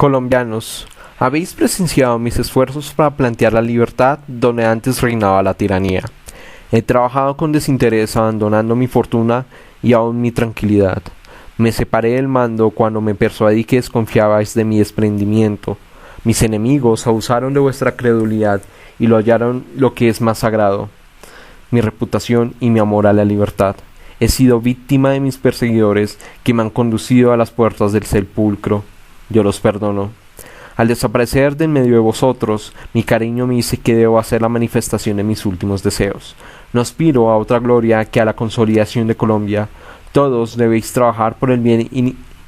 Colombianos, habéis presenciado mis esfuerzos para plantear la libertad donde antes reinaba la tiranía. He trabajado con desinterés abandonando mi fortuna y aún mi tranquilidad. Me separé del mando cuando me persuadí que desconfiabais de mi desprendimiento. Mis enemigos abusaron de vuestra credulidad y lo hallaron lo que es más sagrado, mi reputación y mi amor a la libertad. He sido víctima de mis perseguidores que me han conducido a las puertas del sepulcro. Yo los perdono. Al desaparecer de en medio de vosotros, mi cariño me dice que debo hacer la manifestación de mis últimos deseos. No aspiro a otra gloria que a la consolidación de Colombia. Todos debéis trabajar por el bien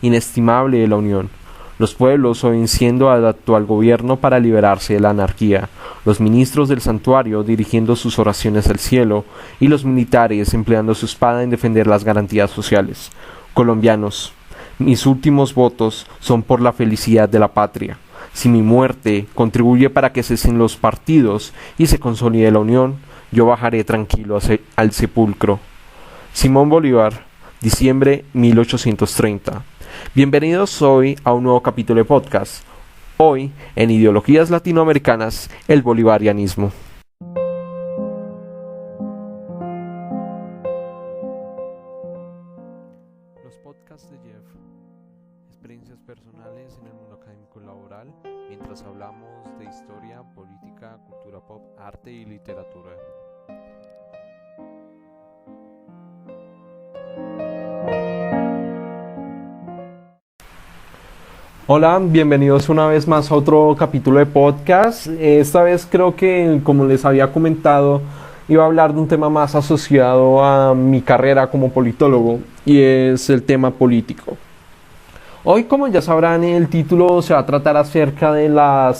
inestimable de la Unión. Los pueblos obedeciendo al actual gobierno para liberarse de la anarquía, los ministros del santuario dirigiendo sus oraciones al cielo y los militares empleando su espada en defender las garantías sociales. Colombianos, mis últimos votos son por la felicidad de la patria. Si mi muerte contribuye para que cesen los partidos y se consolide la unión, yo bajaré tranquilo al sepulcro. Simón Bolívar, diciembre 1830. Bienvenidos hoy a un nuevo capítulo de podcast. Hoy, en Ideologías Latinoamericanas, el bolivarianismo. Los podcasts de Jeff. Experiencias personales en el mundo académico y laboral, mientras hablamos de historia, política, cultura pop, arte y literatura. Hola, bienvenidos una vez más a otro capítulo de podcast. Esta vez creo que, como les había comentado, iba a hablar de un tema más asociado a mi carrera como politólogo, y es el tema político. Hoy, como ya sabrán, el título se va a tratar acerca de la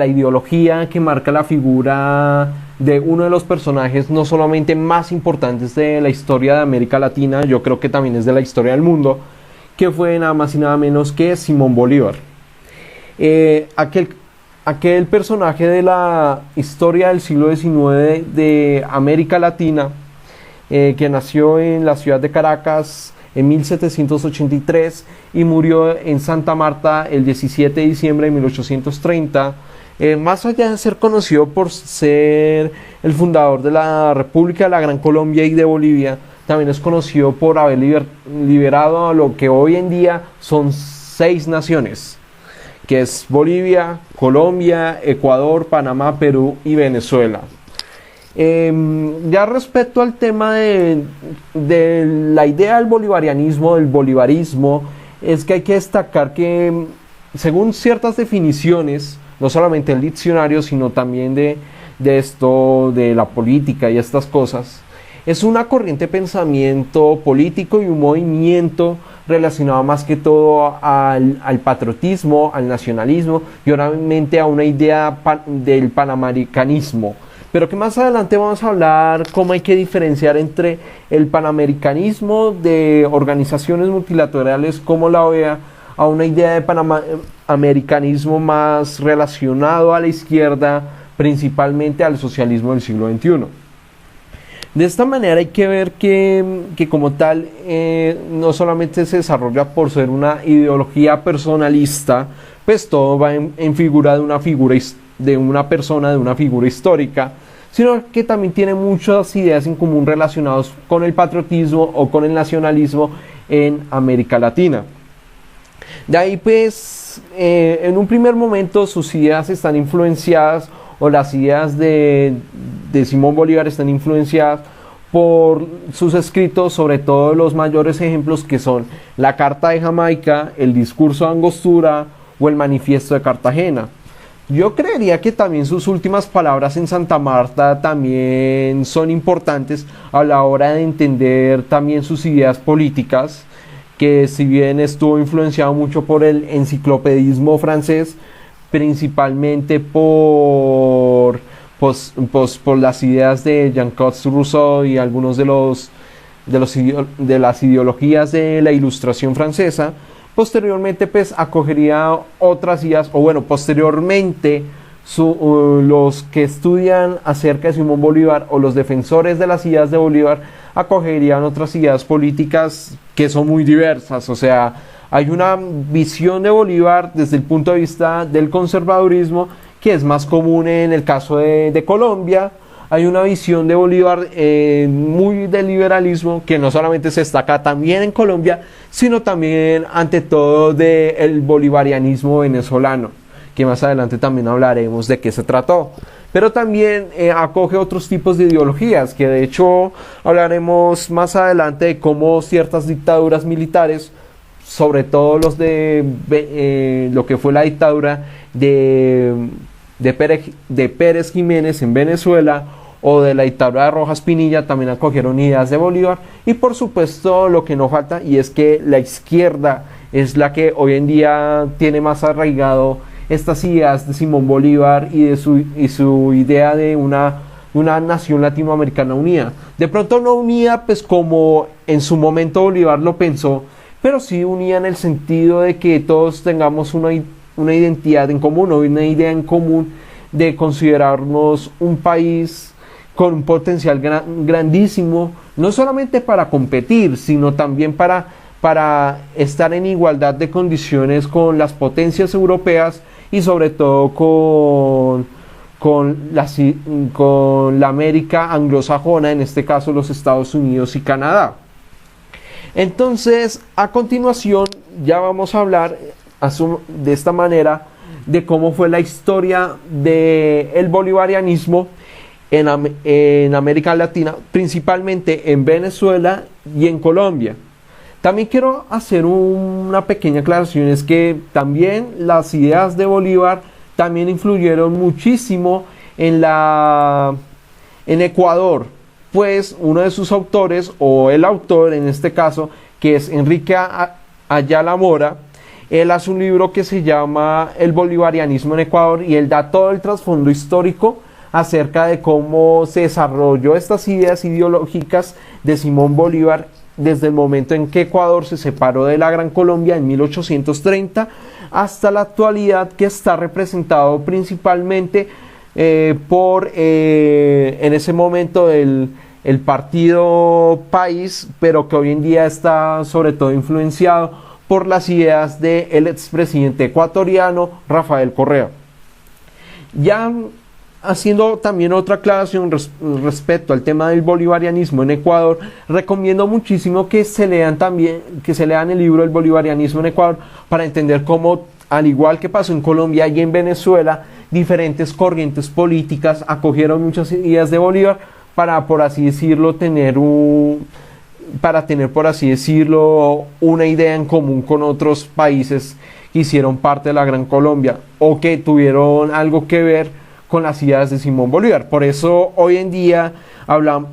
ideología que marca la figura de uno de los personajes no solamente más importantes de la historia de América Latina, yo creo que también es de la historia del mundo, que fue nada más y nada menos que Simón Bolívar. Aquel personaje de la historia del siglo XIX de América Latina, que nació en la ciudad de Caracas en 1783 y murió en Santa Marta el 17 de diciembre de 1830, más allá de ser conocido por ser el fundador de la República de la Gran Colombia y de Bolivia, también es conocido por haber liberado a lo que hoy en día son 6 naciones, que es Bolivia, Colombia, Ecuador, Panamá, Perú y Venezuela. Ya respecto al tema de la idea del bolivarianismo, del bolivarismo, es que hay que destacar que, según ciertas definiciones, no solamente el diccionario, sino también de esto, de la política y estas cosas, es una corriente de pensamiento político y un movimiento relacionado más que todo al patriotismo, al nacionalismo y obviamente a una idea del panamericanismo. Pero que más adelante vamos a hablar cómo hay que diferenciar entre el panamericanismo de organizaciones multilaterales como la OEA a una idea de panamericanismo más relacionado a la izquierda, principalmente al socialismo del siglo XXI. De esta manera hay que ver que como tal no solamente se desarrolla por ser una ideología personalista, pues todo va en figura de una persona, de una figura histórica, sino que también tiene muchas ideas en común relacionadas con el patriotismo o con el nacionalismo en América Latina. De ahí pues en un primer momento sus ideas están influenciadas, o las ideas de Simón Bolívar están influenciadas por sus escritos, sobre todo los mayores ejemplos que son la Carta de Jamaica, el Discurso de Angostura o el Manifiesto de Cartagena. Yo creería que también sus últimas palabras en Santa Marta también son importantes a la hora de entender también sus ideas políticas, que si bien estuvo influenciado mucho por el enciclopedismo francés, principalmente por las ideas de Jean-Claude Rousseau y algunos de las ideologías de la Ilustración francesa. Posteriormente pues acogería otras ideas, o bueno, posteriormente los que estudian acerca de Simón Bolívar o los defensores de las ideas de Bolívar acogerían otras ideas políticas que son muy diversas, o sea, Hay una visión de Bolívar desde el punto de vista del conservadurismo, que es más común en el caso de Colombia. Hay una visión de Bolívar muy del liberalismo, que no solamente se destaca también en Colombia, sino también ante todo del bolivarianismo venezolano, que más adelante también hablaremos de qué se trató. Pero también acoge otros tipos de ideologías, que de hecho hablaremos más adelante de cómo ciertas dictaduras militares, sobre todo los de lo que fue la dictadura de Pérez Jiménez en Venezuela, o de la dictadura de Rojas Pinilla, también acogieron ideas de Bolívar. Y por supuesto lo que no falta, y es que la izquierda es la que hoy en día tiene más arraigado estas ideas de Simón Bolívar y de su idea de una nación latinoamericana unida. De pronto no unida pues como en su momento Bolívar lo pensó, pero sí unida en el sentido de que todos tengamos una identidad en común, o una idea en común de considerarnos un país con un potencial grandísimo, no solamente para competir, sino también para estar en igualdad de condiciones con las potencias europeas, y sobre todo con la América anglosajona, en este caso los Estados Unidos y Canadá. Entonces, a continuación ya vamos a hablar de esta manera de cómo fue la historia del bolivarianismo en América Latina, principalmente en Venezuela y en Colombia. También quiero hacer una pequeña aclaración, es que también las ideas de Bolívar también influyeron muchísimo en Ecuador, pues uno de sus autores, o el autor en este caso, que es Enrique Ayala Mora, él hace un libro que se llama El bolivarianismo en Ecuador, y él da todo el trasfondo histórico acerca de cómo se desarrolló estas ideas ideológicas de Simón Bolívar desde el momento en que Ecuador se separó de la Gran Colombia en 1830 hasta la actualidad, que está representado principalmente por en ese momento el partido País, pero que hoy en día está sobre todo influenciado por las ideas del expresidente ecuatoriano Rafael Correa. Ya haciendo también otra aclaración respecto al tema del bolivarianismo en Ecuador, recomiendo muchísimo que se lean el libro El bolivarianismo en Ecuador, para entender cómo, al igual que pasó en Colombia y en Venezuela, diferentes corrientes políticas acogieron muchas ideas de Bolívar para, por así decirlo, tener por así decirlo, una idea en común con otros países que hicieron parte de la Gran Colombia, o que tuvieron algo que ver con las ideas de Simón Bolívar. Por eso hoy en día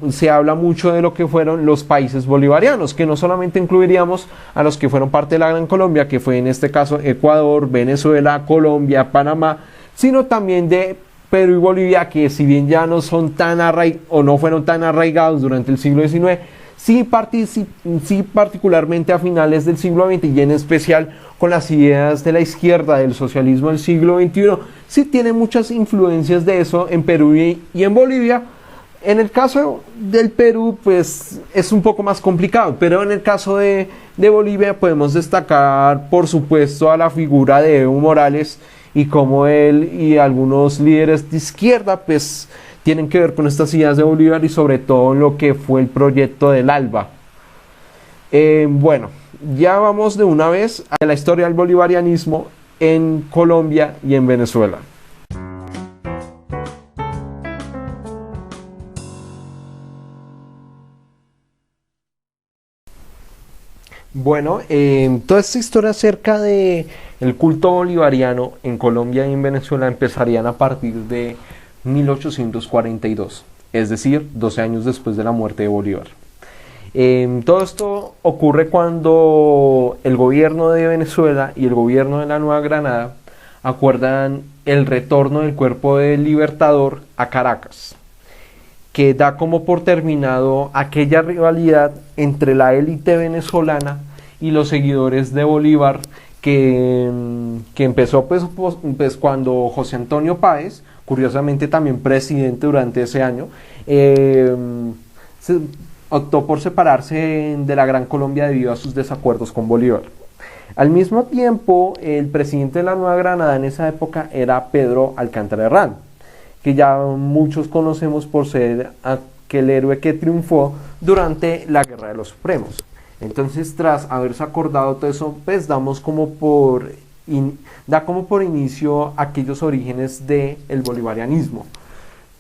se habla mucho de lo que fueron los países bolivarianos, que no solamente incluiríamos a los que fueron parte de la Gran Colombia, que fue en este caso Ecuador, Venezuela, Colombia, Panamá, sino también de Perú y Bolivia, que si bien ya no son no fueron tan arraigados durante el siglo XIX, sí particularmente a finales del siglo XX, y en especial con las ideas de la izquierda del socialismo del siglo XXI, sí tiene muchas influencias de eso en Perú y en Bolivia. En el caso del Perú, pues es un poco más complicado, pero en el caso de Bolivia podemos destacar, por supuesto, a la figura de Evo Morales, y cómo él y algunos líderes de izquierda pues tienen que ver con estas ideas de Bolívar, y sobre todo lo que fue el proyecto del ALBA. Bueno, ya vamos de una vez a la historia del bolivarianismo en Colombia y en Venezuela. Bueno, toda esta historia acerca de el culto bolivariano en Colombia y en Venezuela empezarían a partir de 1842, es decir, 12 años después de la muerte de Bolívar. Todo esto ocurre cuando el gobierno de Venezuela y el gobierno de la Nueva Granada acuerdan el retorno del cuerpo del Libertador a Caracas, que da como por terminado aquella rivalidad entre la élite venezolana y los seguidores de Bolívar, que empezó pues cuando José Antonio Páez, curiosamente también presidente durante ese año, optó por separarse de la Gran Colombia debido a sus desacuerdos con Bolívar. Al mismo tiempo, el presidente de la Nueva Granada en esa época era Pedro Alcántara Herrán, que ya muchos conocemos por ser aquel héroe que triunfó durante la Guerra de los Supremos. Entonces, tras haberse acordado todo eso, pues da como por inicio aquellos orígenes del bolivarianismo.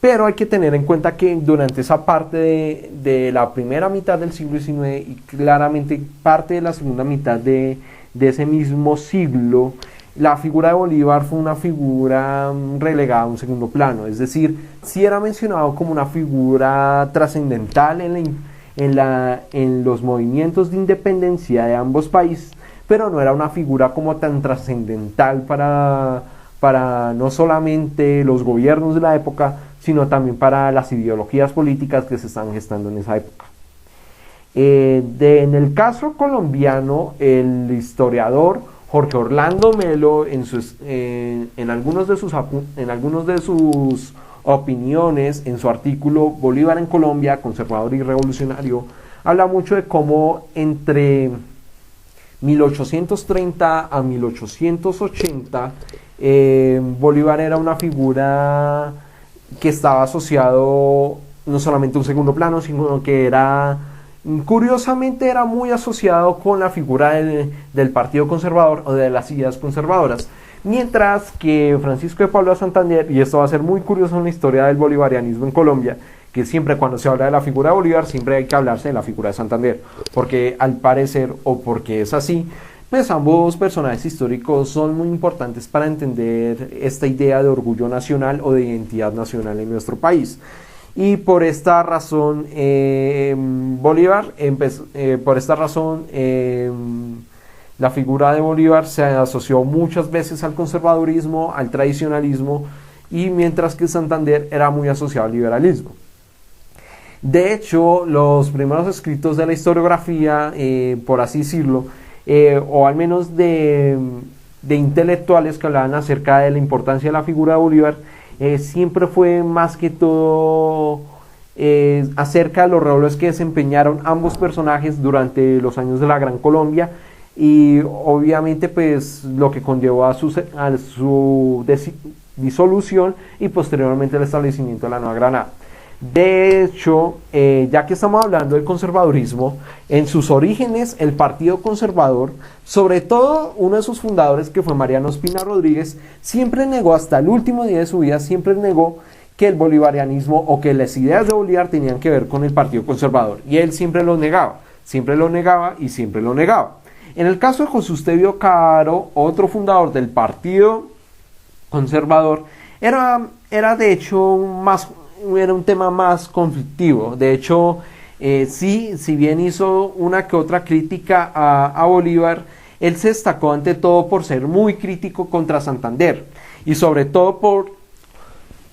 Pero hay que tener en cuenta que durante esa parte de la primera mitad del siglo XIX y claramente parte de la segunda mitad de ese mismo siglo, la figura de Bolívar fue una figura relegada a un segundo plano. Es decir, sí era mencionado como una figura trascendental en los movimientos de independencia de ambos países, pero no era una figura como tan trascendental para no solamente los gobiernos de la época, sino también para las ideologías políticas que se están gestando en esa época. En el caso colombiano, el historiador Jorge Orlando Melo, en algunos de sus opiniones, en su artículo Bolívar en Colombia, conservador y revolucionario, habla mucho de cómo entre 1830 a 1880 Bolívar era una figura que estaba asociado no solamente a un segundo plano, sino que curiosamente era muy asociado con la figura del Partido Conservador o de las ideas conservadoras. Mientras que Francisco de Paula Santander, y esto va a ser muy curioso en la historia del bolivarianismo en Colombia, que siempre cuando se habla de la figura de Bolívar, siempre hay que hablarse de la figura de Santander, porque al parecer, o porque es así, pues ambos personajes históricos son muy importantes para entender esta idea de orgullo nacional o de identidad nacional en nuestro país. Y por esta razón, la figura de Bolívar se asoció muchas veces al conservadurismo, al tradicionalismo, y mientras que Santander era muy asociado al liberalismo. De hecho, los primeros escritos de la historiografía, por así decirlo, o al menos de intelectuales que hablaban acerca de la importancia de la figura de Bolívar, siempre fue más que todo acerca de los roles que desempeñaron ambos personajes durante los años de la Gran Colombia, y obviamente pues lo que conllevó a su disolución y posteriormente el establecimiento de la Nueva Granada. De hecho, ya que estamos hablando del conservadurismo, en sus orígenes el Partido Conservador, sobre todo uno de sus fundadores, que fue Mariano Ospina Rodríguez, siempre negó, hasta el último día de su vida, siempre negó que el bolivarianismo o que las ideas de Bolívar tenían que ver con el Partido Conservador, y él siempre lo negaba y siempre lo negaba. En el caso de José Eusebio Caro, otro fundador del Partido Conservador, era de hecho era un tema más conflictivo. De hecho, si bien hizo una que otra crítica a Bolívar, él se destacó ante todo por ser muy crítico contra Santander, y sobre todo por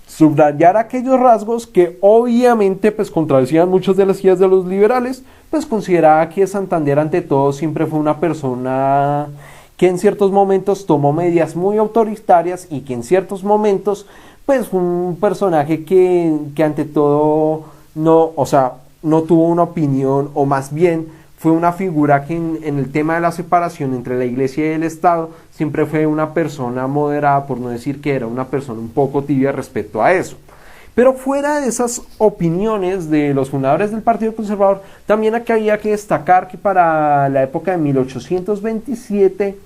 subrayar aquellos rasgos que obviamente pues contradecían muchas de las ideas de los liberales. Pues consideraba que Santander ante todo siempre fue una persona que en ciertos momentos tomó medidas muy autoritarias, y que en ciertos momentos pues fue un personaje que ante todo no tuvo una opinión, o más bien fue una figura que en el tema de la separación entre la iglesia y el Estado siempre fue una persona moderada, por no decir que era una persona un poco tibia respecto a eso. Pero fuera de esas opiniones de los fundadores del Partido Conservador, también aquí había que destacar que para la época de 1827,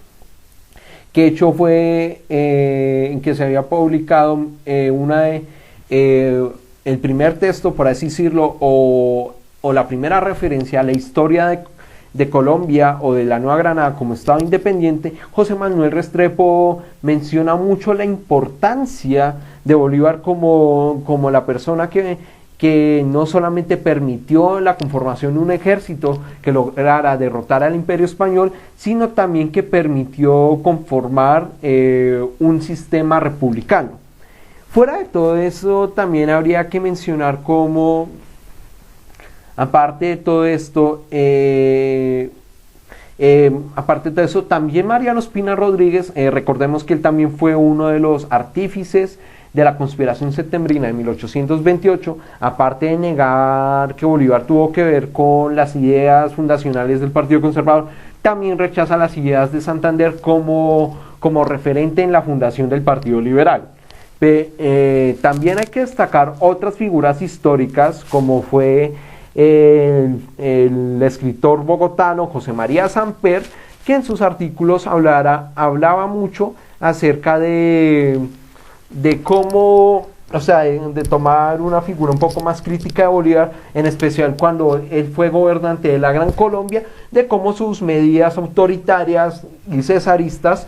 que hecho fue en que se había publicado el primer texto, por así decirlo, o la primera referencia a la historia de Colombia o de la Nueva Granada como Estado independiente. José Manuel Restrepo menciona mucho la importancia de Bolívar como la persona que no solamente permitió la conformación de un ejército que lograra derrotar al Imperio Español, sino también que permitió conformar un sistema republicano. Fuera de todo eso, también habría que mencionar cómo, aparte de todo esto, también Mariano Ospina Rodríguez, recordemos que él también fue uno de los artífices de la conspiración septembrina de 1828, aparte de negar que Bolívar tuvo que ver con las ideas fundacionales del Partido Conservador, también rechaza las ideas de Santander como referente en la fundación del Partido Liberal. También hay que destacar otras figuras históricas, como fue el escritor bogotano José María Samper, que en sus artículos hablaba mucho acerca de cómo, o sea, de tomar una figura un poco más crítica de Bolívar, en especial cuando él fue gobernante de la Gran Colombia, de cómo sus medidas autoritarias y cesaristas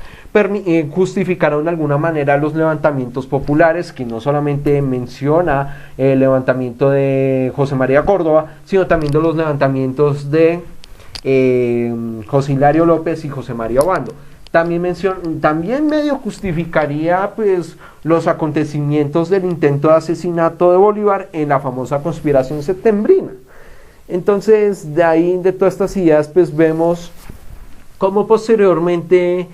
justificaron de alguna manera los levantamientos populares, que no solamente menciona el levantamiento de José María Córdoba, sino también de los levantamientos de José Hilario López y José María Obando. También medio justificaría pues los acontecimientos del intento de asesinato de Bolívar en la famosa conspiración septembrina. Entonces, de ahí, de todas estas ideas, pues vemos cómo posteriormente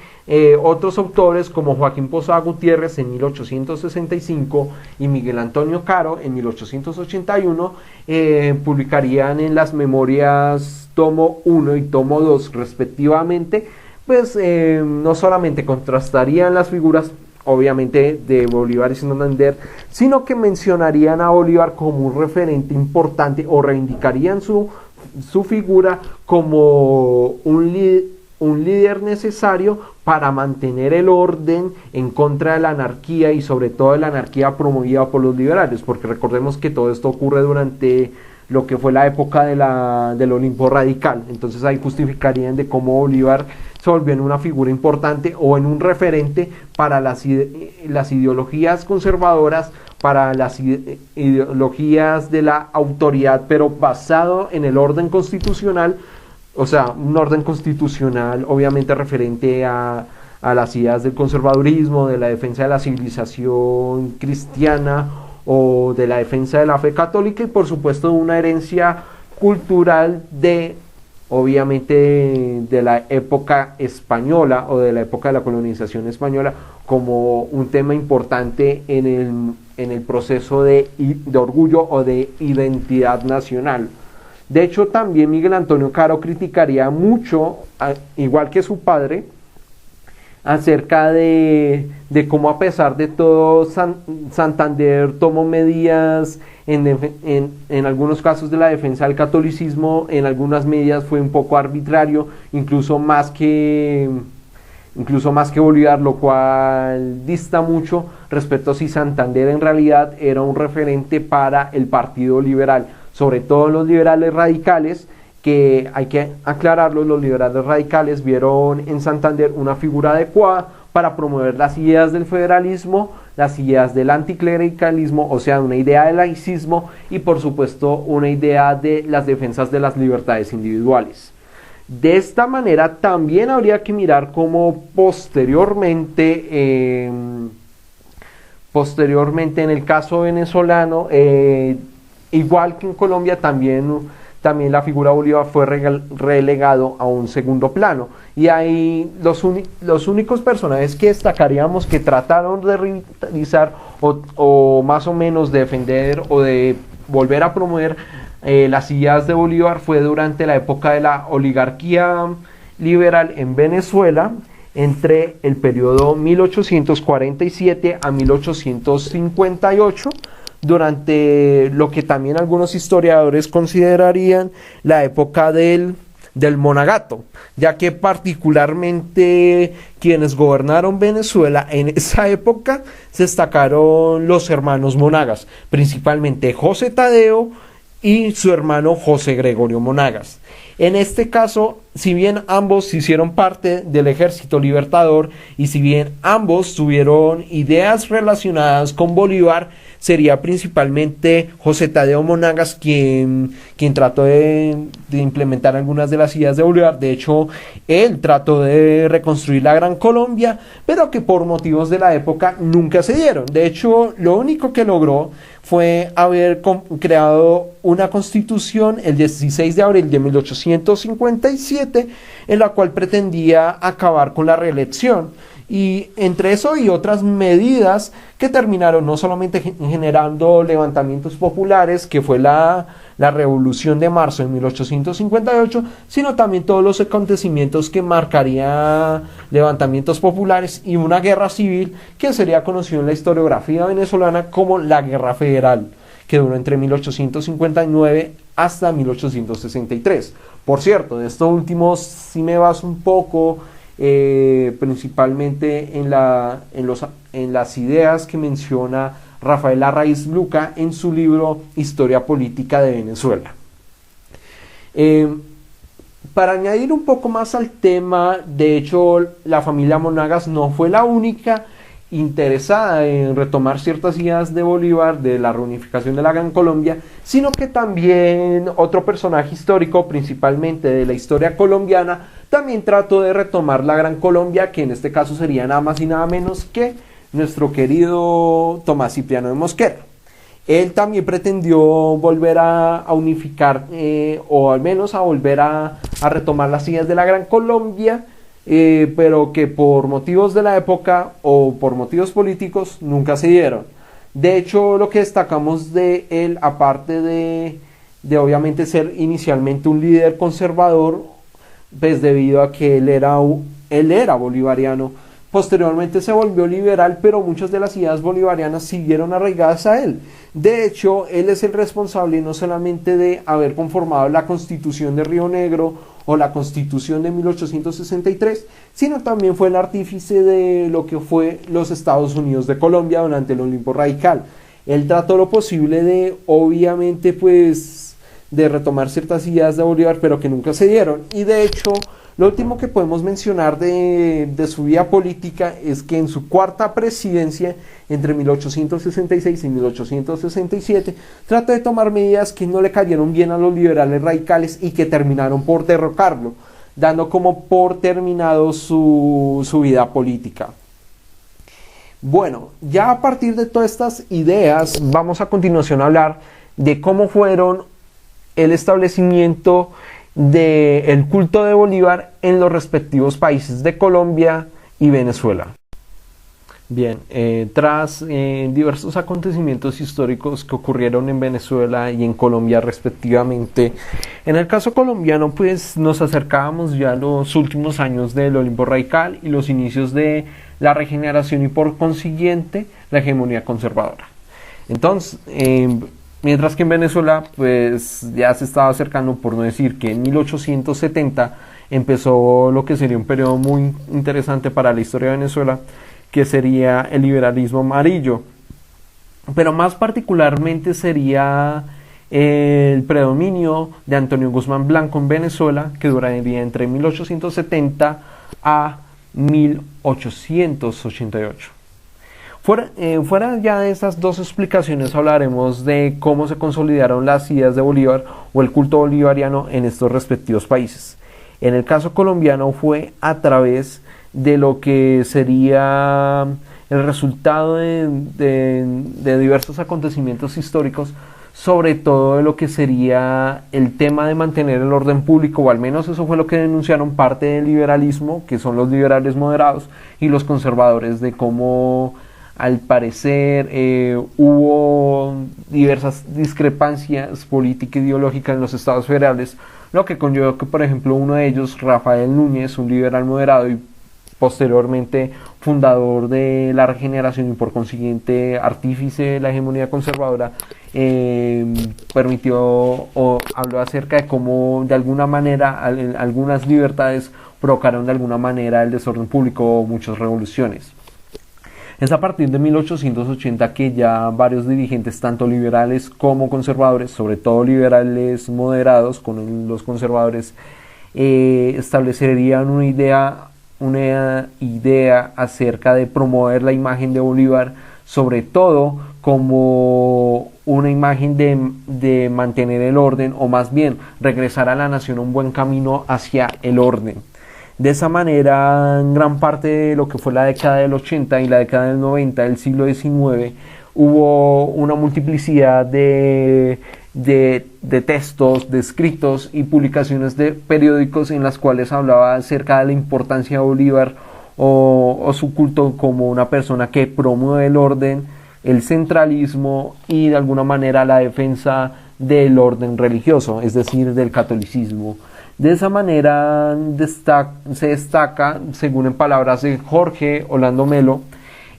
otros autores como Joaquín Posada Gutiérrez en 1865 y Miguel Antonio Caro en 1881 publicarían en las memorias tomo 1 y tomo 2 respectivamente, pues no solamente contrastarían las figuras obviamente de Bolívar y Santander, sino que mencionarían a Bolívar como un referente importante o reivindicarían su figura como un líder necesario para mantener el orden en contra de la anarquía y sobre todo de la anarquía promovida por los liberales, porque recordemos que todo esto ocurre durante lo que fue la época del Olimpo radical. Entonces ahí justificarían de cómo Bolívar se volvió en una figura importante o en un referente para las ideologías conservadoras, para las ideologías de la autoridad, pero basado en el orden constitucional, o sea, un orden constitucional obviamente referente a las ideas del conservadurismo, de la defensa de la civilización cristiana o de la defensa de la fe católica y por supuesto de una herencia cultural obviamente de la época española o de la época de la colonización española como un tema importante en el proceso de orgullo o de identidad nacional. De hecho, también Miguel Antonio Caro criticaría mucho, igual que su padre, acerca de cómo a pesar de todo Santander tomó medidas en algunos casos de la defensa del catolicismo, en algunas medidas fue un poco arbitrario, incluso más que Bolívar, lo cual dista mucho respecto a si Santander en realidad era un referente para el Partido Liberal, sobre todo los liberales radicales, que hay que aclararlo, los liberales radicales vieron en Santander una figura adecuada para promover las ideas del federalismo, las ideas del anticlericalismo, o sea, una idea de laicismo y por supuesto una idea de las defensas de las libertades individuales. De esta manera también habría que mirar cómo posteriormente en el caso venezolano, igual que en Colombia, también la figura de Bolívar fue relegado a un segundo plano. Y ahí los únicos personajes que destacaríamos que trataron de revitalizar o más o menos defender o de volver a promover las ideas de Bolívar fue durante la época de la oligarquía liberal en Venezuela, entre el periodo 1847 a 1858, durante lo que también algunos historiadores considerarían la época del Monagato, ya que particularmente quienes gobernaron Venezuela en esa época se destacaron los hermanos Monagas, principalmente José Tadeo y su hermano José Gregorio Monagas. En este caso, si bien ambos hicieron parte del Ejército Libertador y si bien ambos tuvieron ideas relacionadas con Bolívar, sería principalmente José Tadeo Monagas quien trató de implementar algunas de las ideas de Bolívar. De hecho, él trató de reconstruir la Gran Colombia, pero que por motivos de la época nunca se dieron. De hecho, lo único que logró fue haber creado una constitución el 16 de abril de 1857, en la cual pretendía acabar con la reelección. Y entre eso y otras medidas que terminaron no solamente generando levantamientos populares, que fue la Revolución de Marzo de 1858, sino también todos los acontecimientos que marcarían levantamientos populares y una guerra civil que sería conocido en la historiografía venezolana como la Guerra Federal, que duró entre 1859 hasta 1863. Por cierto, de estos últimos sí me baso un poco, principalmente en las ideas que menciona Rafael Arraiz Luca en su libro Historia Política de Venezuela. Para añadir un poco más al tema, de hecho la familia Monagas no fue la única interesada en retomar ciertas ideas de Bolívar, de la reunificación de la Gran Colombia, sino que también otro personaje histórico, principalmente de la historia colombiana, también trató de retomar la Gran Colombia, que en este caso sería nada más y nada menos que nuestro querido Tomás Cipriano de Mosquera. Él también pretendió volver a unificar, o al menos a volver a retomar las ideas de la Gran Colombia, pero que por motivos de la época o por motivos políticos nunca se dieron. De hecho, lo que destacamos de él, aparte de obviamente ser inicialmente un líder conservador, pues debido a que él era bolivariano, posteriormente se volvió liberal, pero muchas de las ideas bolivarianas siguieron arraigadas a él. De hecho, él es el responsable no solamente de haber conformado la Constitución de Río Negro o la Constitución de 1863, sino también fue el artífice de lo que fue los Estados Unidos de Colombia durante el Olimpo Radical. Él trató lo posible de, obviamente, pues, de retomar ciertas ideas de Bolívar, pero que nunca se dieron. Y de hecho, lo último que podemos mencionar de su vida política es que en su cuarta presidencia, entre 1866 y 1867, trató de tomar medidas que no le cayeron bien a los liberales radicales y que terminaron por derrocarlo, dando como por terminado su vida política. Bueno, ya a partir de todas estas ideas, vamos a continuación a hablar de cómo fueron el establecimiento del culto de Bolívar en los respectivos países de Colombia y Venezuela. Bien, tras diversos acontecimientos históricos que ocurrieron en Venezuela y en Colombia respectivamente, en el caso colombiano pues nos acercábamos ya a los últimos años del Olimpo Radical y los inicios de la regeneración y por consiguiente la hegemonía conservadora. Entonces, mientras que en Venezuela pues ya se estaba acercando, por no decir que en 1870 empezó lo que sería un periodo muy interesante para la historia de Venezuela, que sería el liberalismo amarillo, pero más particularmente sería el predominio de Antonio Guzmán Blanco en Venezuela, que duraría entre 1870 a 1888. Fuera ya de estas dos explicaciones, hablaremos de cómo se consolidaron las ideas de Bolívar o el culto bolivariano en estos respectivos países. En el caso colombiano fue a través de lo que sería el resultado de diversos acontecimientos históricos, sobre todo de lo que sería el tema de mantener el orden público, o al menos eso fue lo que denunciaron parte del liberalismo, que son los liberales moderados, y los conservadores, de cómo al parecer hubo diversas discrepancias políticas e ideológicas en los estados federales, lo que conllevó que, por ejemplo, uno de ellos, Rafael Núñez, un liberal moderado y posteriormente fundador de la regeneración y por consiguiente artífice de la hegemonía conservadora, permitió o habló acerca de cómo de alguna manera algunas libertades provocaron de alguna manera el desorden público o muchas revoluciones. Es a partir de 1880 que ya varios dirigentes, tanto liberales como conservadores, sobre todo liberales moderados, con los conservadores, establecerían una idea acerca de promover la imagen de Bolívar, sobre todo como una imagen de mantener el orden, o más bien regresar a la nación a un buen camino hacia el orden. De esa manera, en gran parte de lo que fue la década del 80 y la década del 90 del siglo XIX, hubo una multiplicidad de textos, de escritos y publicaciones de periódicos en las cuales hablaba acerca de la importancia de Bolívar o su culto como una persona que promueve el orden, el centralismo y de alguna manera la defensa del orden religioso, es decir, del catolicismo. De esa manera se destaca, según en palabras de Jorge Orlando Melo,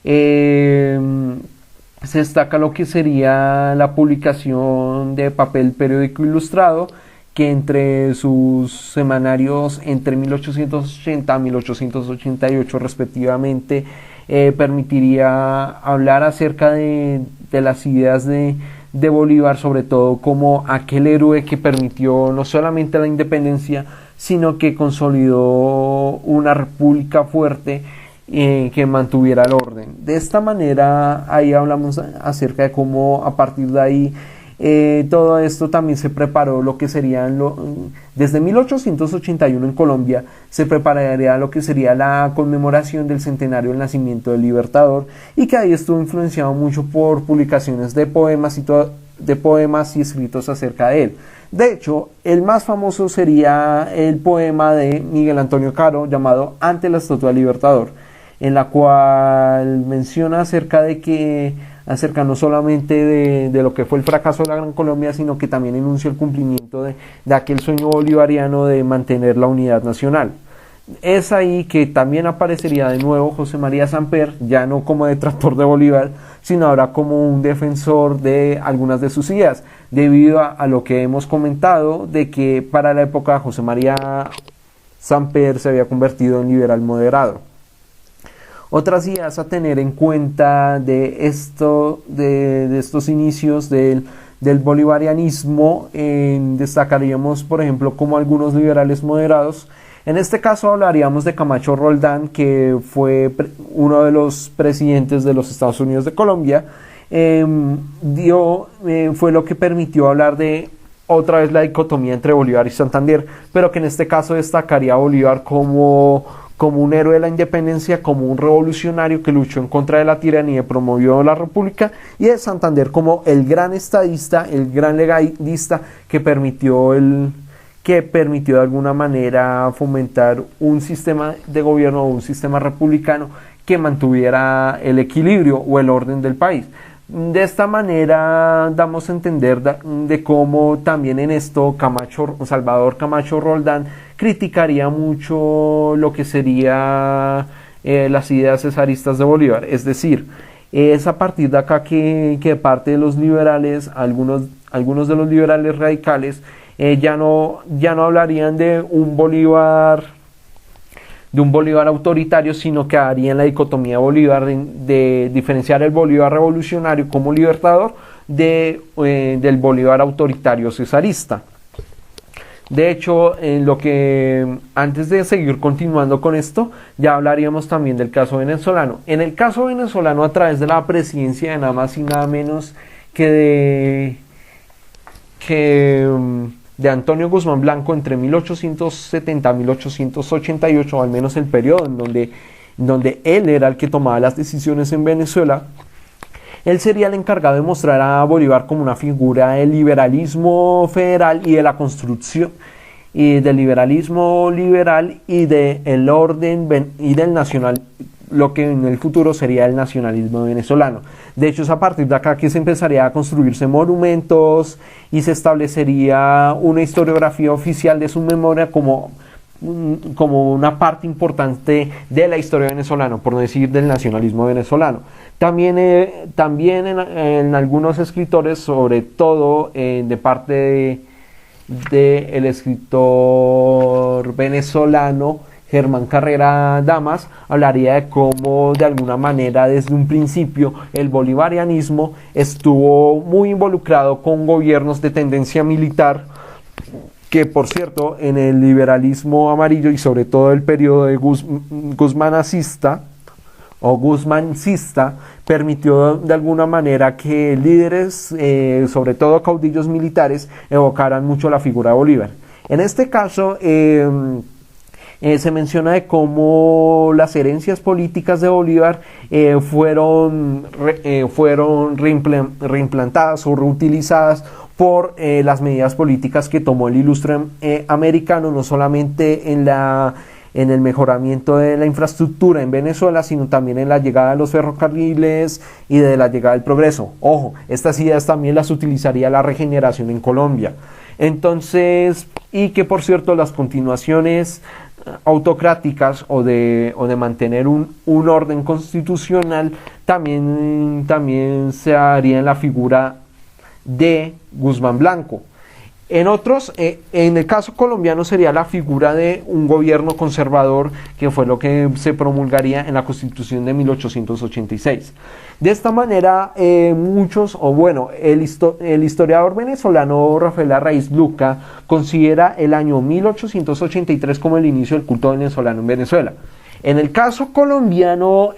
se destaca lo que sería la publicación de papel periódico ilustrado, que entre sus semanarios entre 1880 a 1888 respectivamente permitiría hablar acerca de las ideas de Bolívar, sobre todo como aquel héroe que permitió no solamente la independencia, sino que consolidó una república fuerte que mantuviera el orden. De esta manera, ahí hablamos acerca de cómo a partir de ahí todo esto también se preparó lo que serían desde 1881 en Colombia se prepararía lo que sería la conmemoración del centenario del nacimiento del Libertador, y que ahí estuvo influenciado mucho por publicaciones de poemas y escritos acerca de él. De hecho, el más famoso sería el poema de Miguel Antonio Caro llamado Ante la Estatua del Libertador, en la cual menciona acerca no solamente de lo que fue el fracaso de la Gran Colombia, sino que también enuncia el cumplimiento de aquel sueño bolivariano de mantener la unidad nacional. Es ahí que también aparecería de nuevo José María Samper, ya no como detractor de Bolívar, sino ahora como un defensor de algunas de sus ideas, debido a lo que hemos comentado, de que para la época José María Samper se había convertido en liberal moderado. Otras ideas a tener en cuenta de estos inicios del bolivarianismo, destacaríamos, por ejemplo, como algunos liberales moderados. En este caso hablaríamos de Camacho Roldán, que fue uno de los presidentes de los Estados Unidos de Colombia. Fue lo que permitió hablar de otra vez la dicotomía entre Bolívar y Santander, pero que en este caso destacaría a Bolívar como un héroe de la independencia, como un revolucionario que luchó en contra de la tiranía y promovió la república, y de Santander como el gran estadista, el gran legalista que permitió de alguna manera fomentar un sistema de gobierno, un sistema republicano que mantuviera el equilibrio o el orden del país. De esta manera damos a entender de cómo también en esto Salvador Camacho Roldán criticaría mucho lo que sería las ideas cesaristas de Bolívar. Es decir, es a partir de acá que parte de los liberales, algunos de los liberales radicales, ya no hablarían de un Bolívar autoritario, sino que harían la dicotomía de Bolívar, de diferenciar el Bolívar revolucionario como libertador del Bolívar autoritario cesarista. De hecho, antes de seguir continuando con esto, ya hablaríamos también del caso venezolano. En el caso venezolano, a través de la presidencia de nada más y nada menos que de Antonio Guzmán Blanco entre 1870 y 1888, o al menos el periodo en donde él era el que tomaba las decisiones en Venezuela, él sería el encargado de mostrar a Bolívar como una figura del liberalismo federal y de la construcción, y del liberalismo liberal y del orden y del nacional, lo que en el futuro sería el nacionalismo venezolano. De hecho, es a partir de acá que se empezaría a construirse monumentos y se establecería una historiografía oficial de su memoria como una parte importante de la historia venezolana, por no decir del nacionalismo venezolano. También en algunos escritores, sobre todo de parte del escritor venezolano Germán Carrera Damas, hablaría de cómo de alguna manera desde un principio el bolivarianismo estuvo muy involucrado con gobiernos de tendencia militar, que por cierto en el liberalismo amarillo y sobre todo el periodo de guzmancista permitió de alguna manera que líderes, sobre todo caudillos militares, evocaran mucho la figura de Bolívar. En este caso se menciona de cómo las herencias políticas de Bolívar fueron reimplantadas o reutilizadas por las medidas políticas que tomó el ilustre americano, no solamente en en el mejoramiento de la infraestructura en Venezuela, sino también en la llegada de los ferrocarriles y de la llegada del progreso. Ojo, estas ideas también las utilizaría la regeneración en Colombia. Entonces, y que por cierto las continuaciones autocráticas o de mantener un orden constitucional también se haría en la figura de Guzmán Blanco. En el caso colombiano sería la figura de un gobierno conservador, que fue lo que se promulgaría en la Constitución de 1886. De esta manera, el historiador venezolano Rafael Arraiz Luca considera el año 1883 como el inicio del culto venezolano en Venezuela. En el caso colombiano,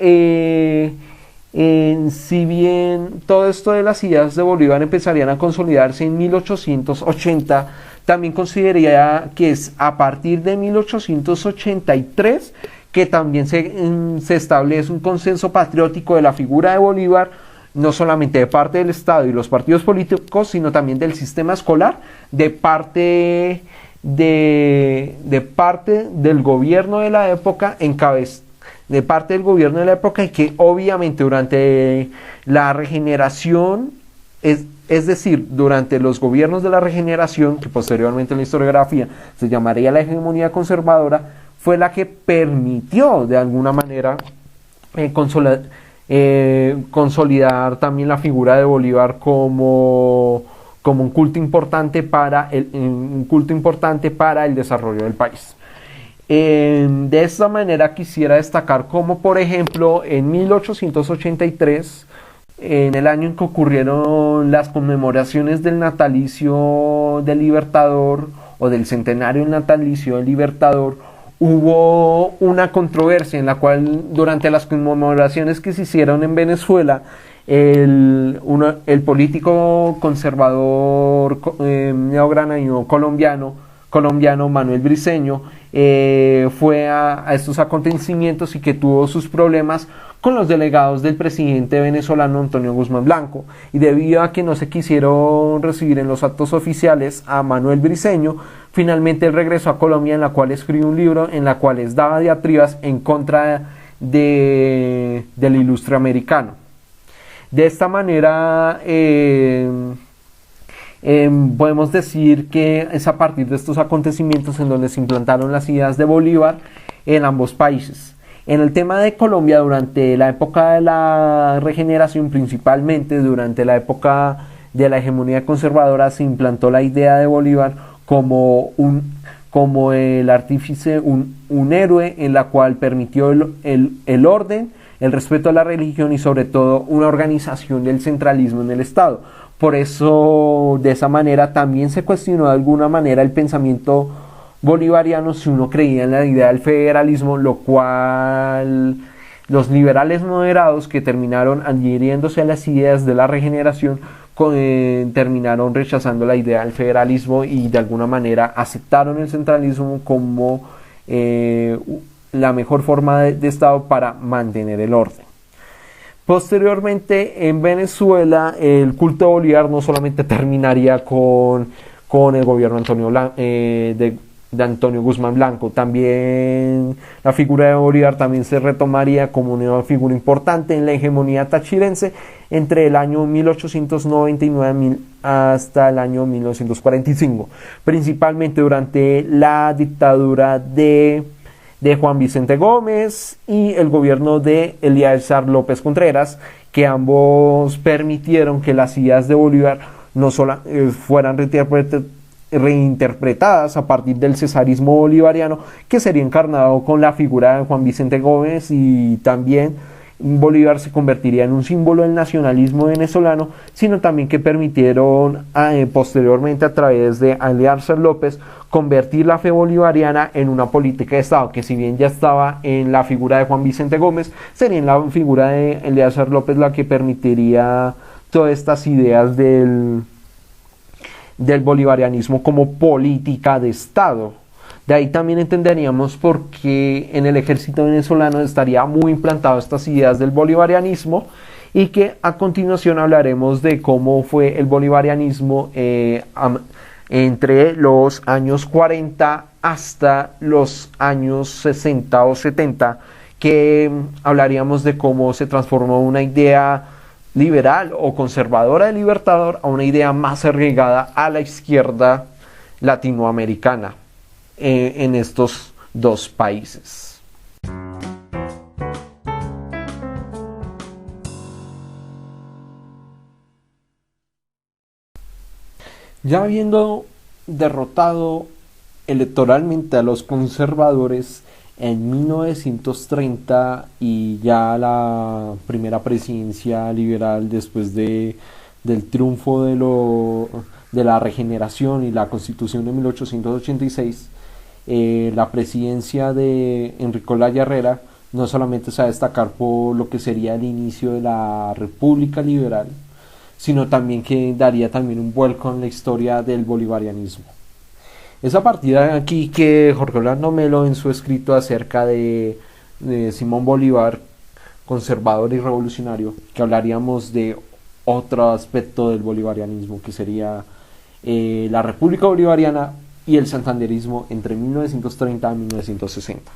si bien todo esto de las ideas de Bolívar empezarían a consolidarse en 1880, también consideraría que es a partir de 1883 que también se establece un consenso patriótico de la figura de Bolívar, no solamente de parte del Estado y los partidos políticos, sino también del sistema escolar, de parte del gobierno de la época y que obviamente durante la regeneración, es decir, durante los gobiernos de la regeneración, que posteriormente en la historiografía se llamaría la hegemonía conservadora, fue la que permitió de alguna manera consolidar también la figura de Bolívar como un culto importante para el desarrollo del país. De esta manera quisiera destacar como, por ejemplo, en 1883, en el año en que ocurrieron las conmemoraciones del natalicio del Libertador o del centenario del natalicio del Libertador, hubo una controversia en la cual, durante las conmemoraciones que se hicieron en Venezuela, el político conservador neogranadino colombiano Manuel Briceño fue a estos acontecimientos y que tuvo sus problemas con los delegados del presidente venezolano Antonio Guzmán Blanco, y debido a que no se quisieron recibir en los actos oficiales a Manuel Briceño, finalmente él regresó a Colombia, en la cual escribió un libro en la cual daba diatribas en contra del ilustre americano. De esta manera podemos decir que es a partir de estos acontecimientos en donde se implantaron las ideas de Bolívar en ambos países. En el tema de Colombia, durante la época de la regeneración, principalmente durante la época de la hegemonía conservadora, se implantó la idea de Bolívar como el artífice, un héroe en la cual permitió el orden, el respeto a la religión y sobre todo una organización del centralismo en el Estado. Por eso, de esa manera, también se cuestionó de alguna manera el pensamiento bolivariano si uno creía en la idea del federalismo, lo cual los liberales moderados, que terminaron adhiriéndose a las ideas de la regeneración, terminaron rechazando la idea del federalismo y de alguna manera aceptaron el centralismo como la mejor forma de Estado para mantener el orden. Posteriormente, en Venezuela, el culto de Bolívar no solamente terminaría con el gobierno de Antonio Guzmán Blanco, también la figura de Bolívar también se retomaría como una figura importante en la hegemonía tachirense entre el año 1899 hasta el año 1945, principalmente durante la dictadura de Juan Vicente Gómez y el gobierno de Elías López Contreras, que ambos permitieron que las ideas de Bolívar no solo fueran reinterpretadas a partir del cesarismo bolivariano, que sería encarnado con la figura de Juan Vicente Gómez, y también Bolívar se convertiría en un símbolo del nacionalismo venezolano, sino también que permitieron posteriormente, a través de Elías López, convertir la fe bolivariana en una política de Estado, que si bien ya estaba en la figura de Juan Vicente Gómez, sería en la figura de Elías López la que permitiría todas estas ideas del bolivarianismo como política de Estado. De ahí también entenderíamos por qué en el ejército venezolano estaría muy implantado estas ideas del bolivarianismo, y que a continuación hablaremos de cómo fue el bolivarianismo entre los años 40 hasta los años 60 o 70, que hablaríamos de cómo se transformó una idea liberal o conservadora de Libertador a una idea más arraigada a la izquierda latinoamericana en estos dos países. Ya habiendo derrotado electoralmente a los conservadores en 1930 y ya la primera presidencia liberal después del triunfo de la regeneración y la constitución de 1886, la presidencia de Enrique Olaya Herrera no solamente se va a destacar por lo que sería el inicio de la República Liberal, sino también que daría también un vuelco en la historia del bolivarianismo. Es a partir de aquí que Jorge Orlando Melo, en su escrito acerca de Simón Bolívar, conservador y revolucionario, que hablaríamos de otro aspecto del bolivarianismo, que sería la República Bolivariana y el santanderismo entre 1930 y 1960.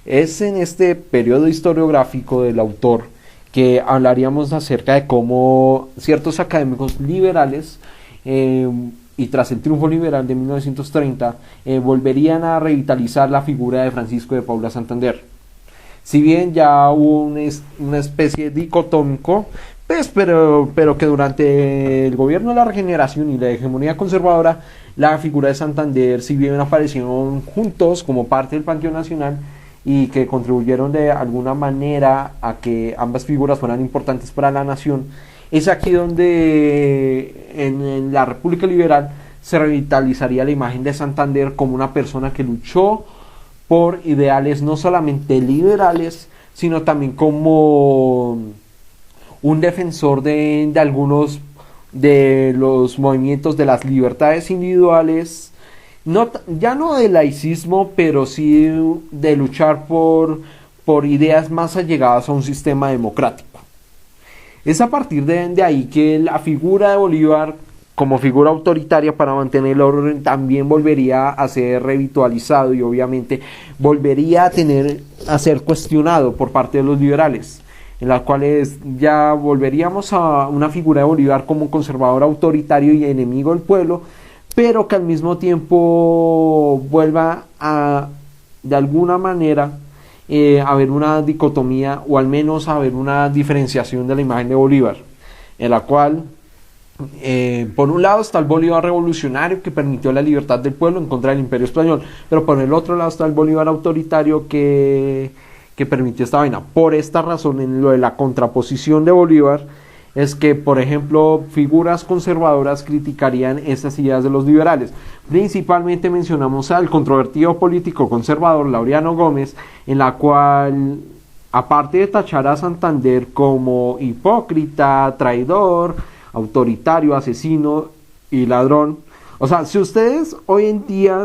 Es en este periodo historiográfico del autor que hablaríamos acerca de cómo ciertos académicos liberales y tras el triunfo liberal de 1930 volverían a revitalizar la figura de Francisco de Paula Santander. Si bien ya hubo una especie dicotómico, pues, pero que durante el gobierno de la regeneración y la hegemonía conservadora, la figura de Santander, si bien aparecieron juntos como parte del Panteón Nacional, y que contribuyeron de alguna manera a que ambas figuras fueran importantes para la nación, es aquí donde en la República Liberal se revitalizaría la imagen de Santander como una persona que luchó por ideales no solamente liberales, sino también como un defensor de algunos de los movimientos de las libertades individuales, ya no de laicismo, pero sí de luchar por ideas más allegadas a un sistema democrático. Es a partir de ahí que la figura de Bolívar como figura autoritaria para mantener el orden también volvería a ser revitalizado y obviamente volvería a ser cuestionado por parte de los liberales, en las cuales ya volveríamos a una figura de Bolívar como conservador autoritario y enemigo del pueblo, pero que al mismo tiempo vuelva a, de alguna manera, haber una dicotomía o al menos haber una diferenciación de la imagen de Bolívar, en la cual por un lado está el Bolívar revolucionario que permitió la libertad del pueblo en contra del Imperio Español, pero por el otro lado está el Bolívar autoritario que permitió esta vaina. Por esta razón, en lo de la contraposición de Bolívar, es que, por ejemplo, figuras conservadoras criticarían estas ideas de los liberales. Principalmente mencionamos al controvertido político conservador Laureano Gómez, en la cual, aparte de tachar a Santander como hipócrita, traidor, autoritario, asesino y ladrón, o sea, si ustedes hoy en día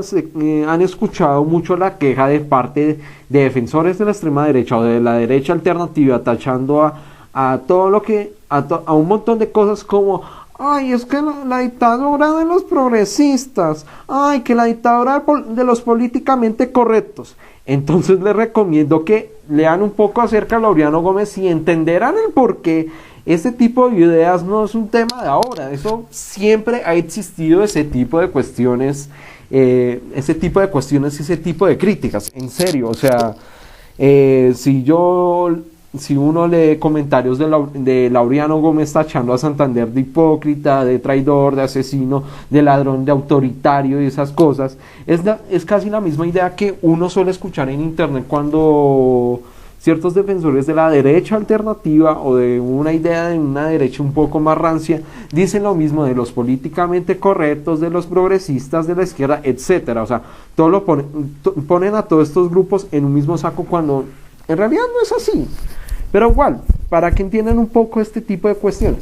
han escuchado mucho la queja de parte de defensores de la extrema derecha o de la derecha alternativa tachando a todo lo que a un montón de cosas como ay, es que la dictadura de los progresistas, ay, que la dictadura de los políticamente correctos. Entonces les recomiendo que lean un poco acerca de Laureano Gómez y entenderán el por qué este tipo de ideas no es un tema de ahora. Eso siempre ha existido, ese tipo de cuestiones y ese tipo de críticas, en serio. O sea, si uno lee comentarios de Laureano Gómez tachando a Santander de hipócrita, de traidor, de asesino, de ladrón, de autoritario y esas cosas, es casi la misma idea que uno suele escuchar en internet cuando ciertos defensores de la derecha alternativa o de una idea de una derecha un poco más rancia dicen lo mismo de los políticamente correctos, de los progresistas, de la izquierda, etcétera. O sea, todo ponen a todos estos grupos en un mismo saco cuando en realidad no es así. Pero igual, para que entiendan un poco este tipo de cuestiones.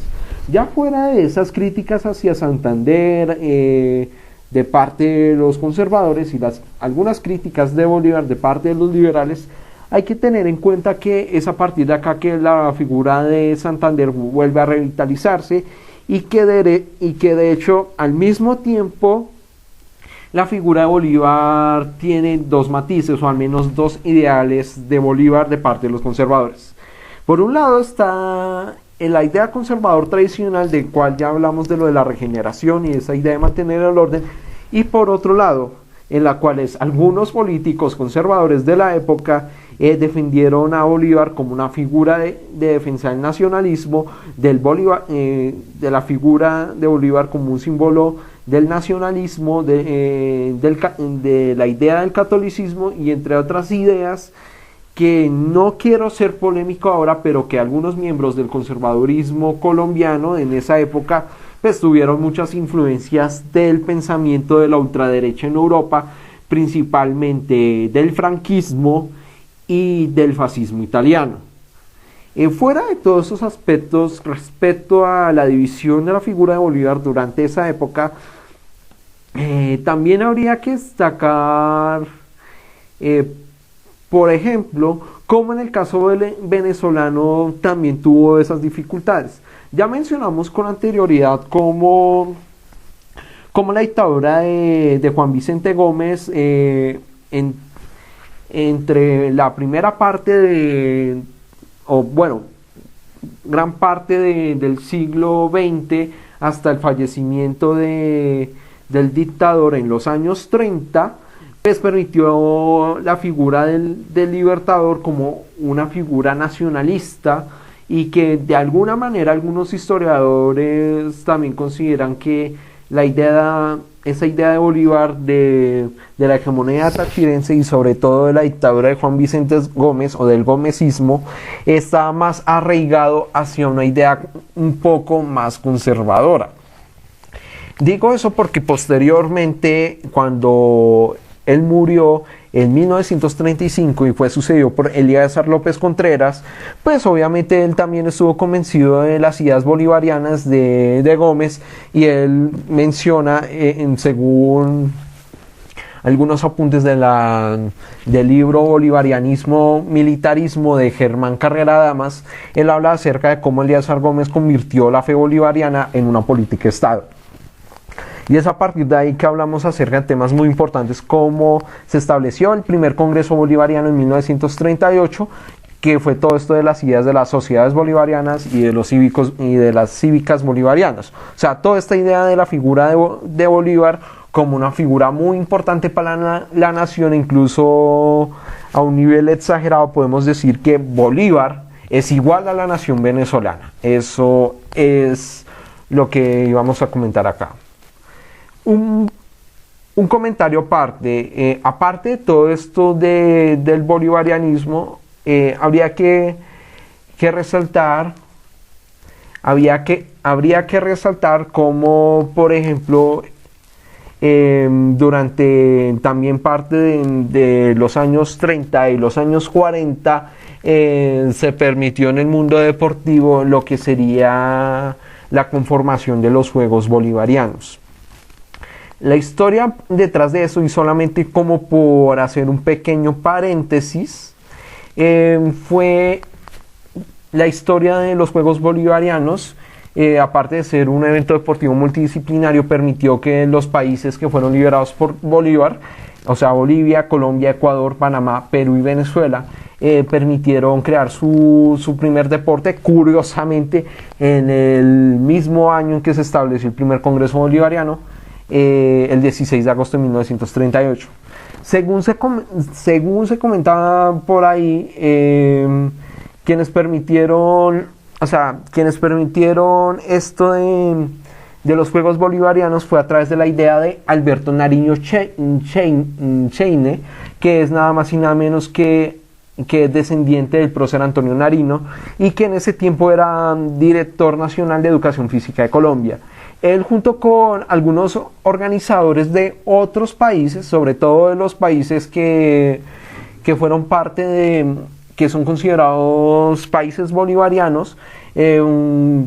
Ya fuera de esas críticas hacia Santander de parte de los conservadores y algunas críticas de Bolívar de parte de los liberales, hay que tener en cuenta que es a partir de acá que la figura de Santander vuelve a revitalizarse y que de hecho al mismo tiempo la figura de Bolívar tiene dos matices, o al menos dos ideales de Bolívar de parte de los conservadores. Por un lado está en la idea conservador tradicional, del cual ya hablamos de lo de la regeneración y esa idea de mantener el orden, y por otro lado, en la cual algunos políticos conservadores de la época defendieron a Bolívar como una figura de defensa del nacionalismo, de la figura de Bolívar como un símbolo del nacionalismo, de la idea del catolicismo y entre otras ideas que no quiero ser polémico ahora, pero que algunos miembros del conservadurismo colombiano en esa época pues tuvieron muchas influencias del pensamiento de la ultraderecha en Europa, principalmente del franquismo y del fascismo italiano. Fuera de todos esos aspectos, respecto a la división de la figura de Bolívar durante esa época, también habría que destacar, por ejemplo, como en el caso venezolano también tuvo esas dificultades. Ya mencionamos con anterioridad cómo la dictadura de Juan Vicente Gómez, entre la primera parte gran parte del siglo XX hasta el fallecimiento del dictador en los años 30, pues permitió la figura del libertador como una figura nacionalista, y que de alguna manera algunos historiadores también consideran que esa idea de Bolívar de la hegemonía tachirense y sobre todo de la dictadura de Juan Vicente Gómez o del gomecismo está más arraigado hacia una idea un poco más conservadora. Digo eso porque posteriormente, cuando él murió en 1935 y fue sucedido por Elías López Contreras, pues obviamente él también estuvo convencido de las ideas bolivarianas de Gómez, y él menciona, según algunos apuntes del libro Bolivarianismo, Militarismo de Germán Carrera Damas, él habla acerca de cómo Elías Gómez convirtió la fe bolivariana en una política de Estado. Y es a partir de ahí que hablamos acerca de temas muy importantes, como se estableció el primer Congreso Bolivariano en 1938, que fue todo esto de las ideas de las sociedades bolivarianas y de los cívicos y de las cívicas bolivarianas. O sea, toda esta idea de la figura de Bolívar como una figura muy importante para la nación, incluso a un nivel exagerado podemos decir que Bolívar es igual a la nación venezolana. Eso es lo que íbamos a comentar acá. Un comentario aparte, aparte de todo esto del bolivarianismo, habría que resaltar, habría que resaltar como, por ejemplo, durante también parte de los años 30 y los años 40, se permitió en el mundo deportivo lo que sería la conformación de los Juegos Bolivarianos. La historia detrás de eso, y solamente como por hacer un pequeño paréntesis, fue la historia de los Juegos Bolivarianos. Aparte de ser un evento deportivo multidisciplinario, permitió que los países que fueron liberados por Bolívar, o sea, Bolivia, Colombia, Ecuador, Panamá, Perú y Venezuela, permitieron crear su primer deporte, curiosamente en el mismo año en que se estableció el primer Congreso Bolivariano, el 16 de agosto de 1938. Según se comentaba por ahí, quienes permitieron esto de los Juegos Bolivarianos fue a través de la idea de Alberto Nariño Cheine, que es nada más y nada menos que descendiente del prócer Antonio Nariño, y que en ese tiempo era director nacional de Educación Física de Colombia. Él, junto con algunos organizadores de otros países, sobre todo de los países que fueron parte que son considerados países bolivarianos,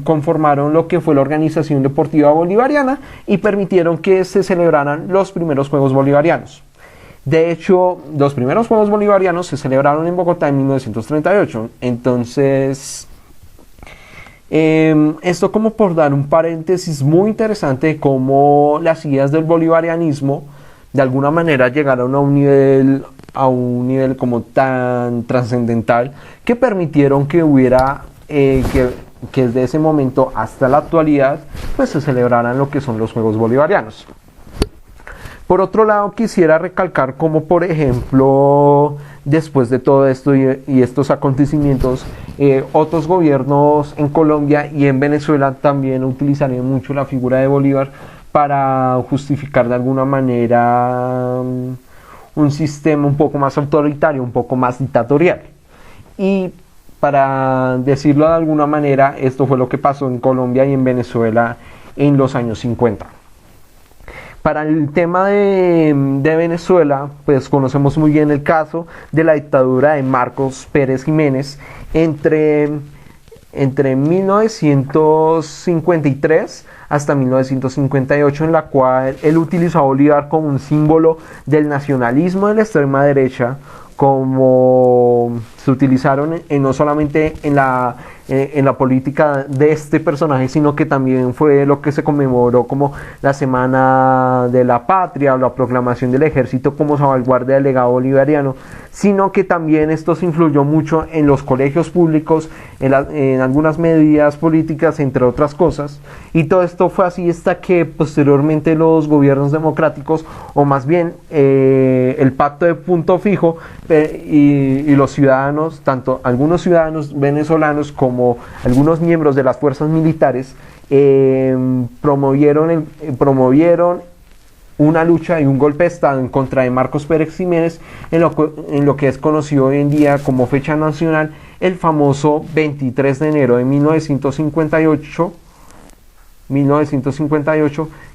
conformaron lo que fue la Organización Deportiva Bolivariana y permitieron que se celebraran los primeros Juegos Bolivarianos. De hecho, los primeros Juegos Bolivarianos se celebraron en Bogotá en 1938. Entonces, esto como por dar un paréntesis muy interesante de cómo las ideas del bolivarianismo de alguna manera llegaron a un nivel como tan trascendental que permitieron que hubiera que desde ese momento hasta la actualidad pues se celebraran lo que son los Juegos Bolivarianos. Por otro lado, quisiera recalcar como, por ejemplo, después de todo esto y estos acontecimientos, otros gobiernos en Colombia y en Venezuela también utilizarían mucho la figura de Bolívar para justificar de alguna manera un sistema un poco más autoritario, un poco más dictatorial. Y para decirlo de alguna manera, esto fue lo que pasó en Colombia y en Venezuela en los años 50. Para el tema de Venezuela, pues conocemos muy bien el caso de la dictadura de Marcos Pérez Jiménez entre 1953 hasta 1958, en la cual él utilizó a Bolívar como un símbolo del nacionalismo de la extrema derecha, como se utilizaron no solamente en la política de este personaje, sino que también fue lo que se conmemoró como la Semana de la Patria o la proclamación del ejército como salvaguardia del legado bolivariano, sino que también esto se influyó mucho en los colegios públicos, en algunas medidas políticas, entre otras cosas, y todo esto fue así hasta que posteriormente los gobiernos democráticos, o más bien el pacto de punto fijo, y los ciudadanos, tanto algunos ciudadanos venezolanos como algunos miembros de las fuerzas militares, promovieron una lucha y un golpe de estado en contra de Marcos Pérez Jiménez en lo que es conocido hoy en día como fecha nacional, el famoso 23 de enero de 1958,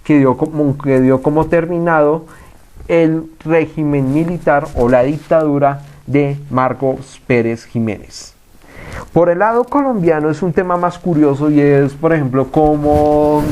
que dio como terminado el régimen militar o la dictadura de Marcos Pérez Jiménez. Por el lado colombiano es un tema más curioso, y es, por ejemplo, como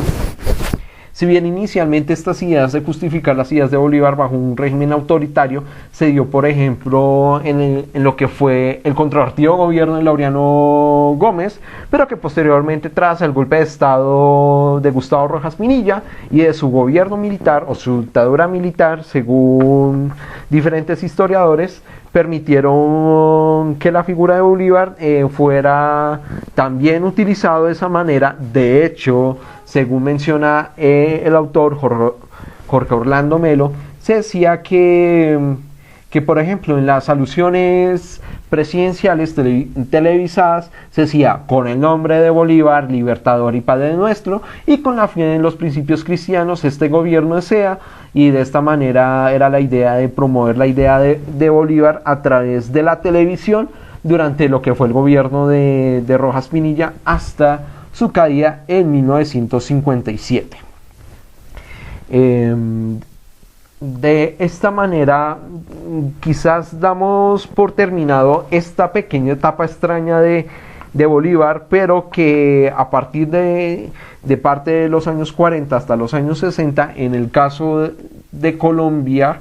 si bien inicialmente estas ideas de justificar las ideas de Bolívar bajo un régimen autoritario se dio, por ejemplo, en lo que fue el controvertido gobierno de Laureano Gómez, pero que posteriormente, tras el golpe de estado de Gustavo Rojas Pinilla y de su gobierno militar o su dictadura militar, según diferentes historiadores, permitieron que la figura de Bolívar fuera también utilizado de esa manera. De hecho, según menciona el autor Jorge Orlando Melo, se decía que, por ejemplo, en las alusiones presidenciales televisadas se decía: con el nombre de Bolívar, libertador y padre nuestro, y con la fe en los principios cristianos, este gobierno desea. Y de esta manera era la idea de promover la idea de Bolívar a través de la televisión durante lo que fue el gobierno de Rojas Pinilla hasta su caída en 1957. De esta manera quizás damos por terminado esta pequeña etapa extraña de Bolívar, pero que a partir de parte de los años 40 hasta los años 60, en el caso de Colombia,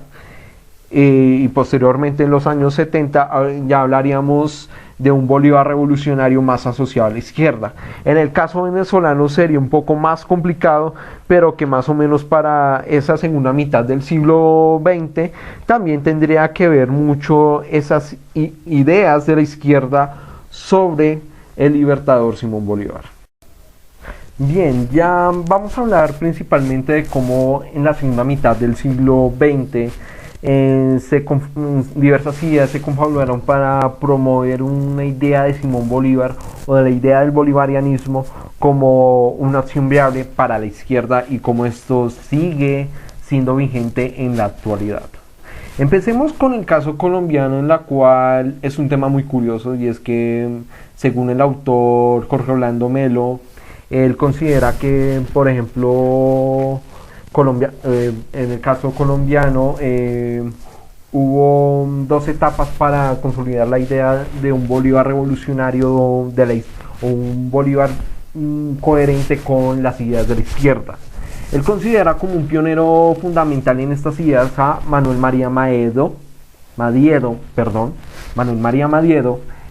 y posteriormente en los años 70, ya hablaríamos de un Bolívar revolucionario más asociado a la izquierda. En el caso venezolano sería un poco más complicado, pero que más o menos para esa segunda mitad del siglo XX también tendría que ver mucho esas ideas de la izquierda sobre el libertador Simón Bolívar. Bien, ya vamos a hablar principalmente de cómo en la segunda mitad del siglo XX diversas ideas se confabularon para promover una idea de Simón Bolívar o de la idea del bolivarianismo como una opción viable para la izquierda, y cómo esto sigue siendo vigente en la actualidad. Empecemos con el caso colombiano, en la cual es un tema muy curioso, y es que, según el autor Jorge Orlando Melo, él considera que, por ejemplo, Colombia, en el caso colombiano, hubo dos etapas para consolidar la idea de un Bolívar revolucionario, o un Bolívar coherente con las ideas de la izquierda. Él considera como un pionero fundamental en estas ideas a Manuel María Madiedo,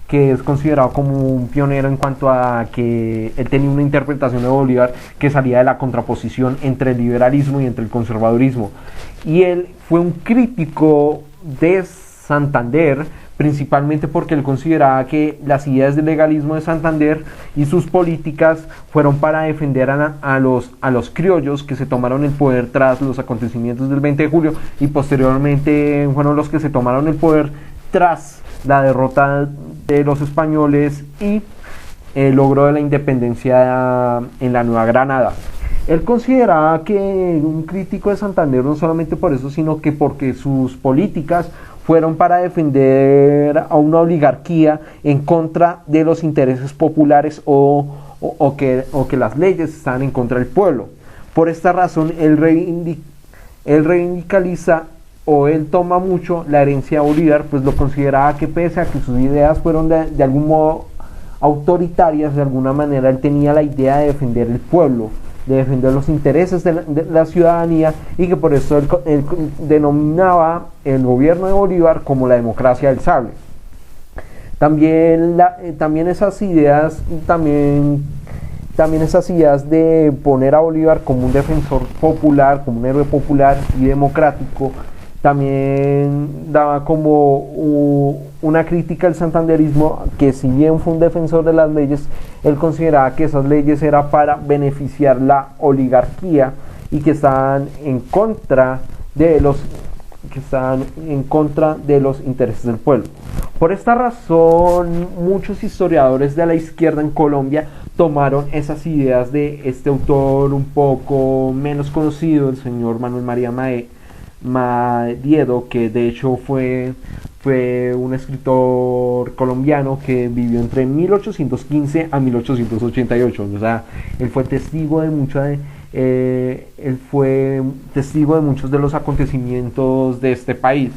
que es considerado como un pionero en cuanto a que él tenía una interpretación de Bolívar que salía de la contraposición entre el liberalismo y entre el conservadurismo. Y él fue un crítico de Santander, principalmente porque él consideraba que las ideas del legalismo de Santander y sus políticas fueron para defender a los criollos que se tomaron el poder tras los acontecimientos del 20 de julio y posteriormente fueron los que se tomaron el poder tras la derrota de los españoles y el logro de la independencia en la Nueva Granada. Él consideraba que un crítico de Santander no solamente por eso, sino que porque sus políticas fueron para defender a una oligarquía en contra de los intereses populares o que las leyes están en contra del pueblo. Por esta razón, él reivindicaliza o él toma mucho la herencia de Bolívar, pues lo consideraba que pese a que sus ideas fueron de algún modo autoritarias, de alguna manera él tenía la idea de defender el pueblo, de defender los intereses de la ciudadanía, y que por eso él denominaba el gobierno de Bolívar como la democracia del sable. También esas ideas de poner a Bolívar como un defensor popular, como un héroe popular y democrático, también daba como una crítica al santanderismo, que si bien fue un defensor de las leyes, él consideraba que esas leyes eran para beneficiar la oligarquía y que estaban en contra de los intereses del pueblo. Por esta razón, muchos historiadores de la izquierda en Colombia tomaron esas ideas de este autor un poco menos conocido, el señor Manuel María Madiedo, que de hecho fue un escritor colombiano que vivió entre 1815 a 1888. O sea, él fue testigo de muchos de los acontecimientos de este país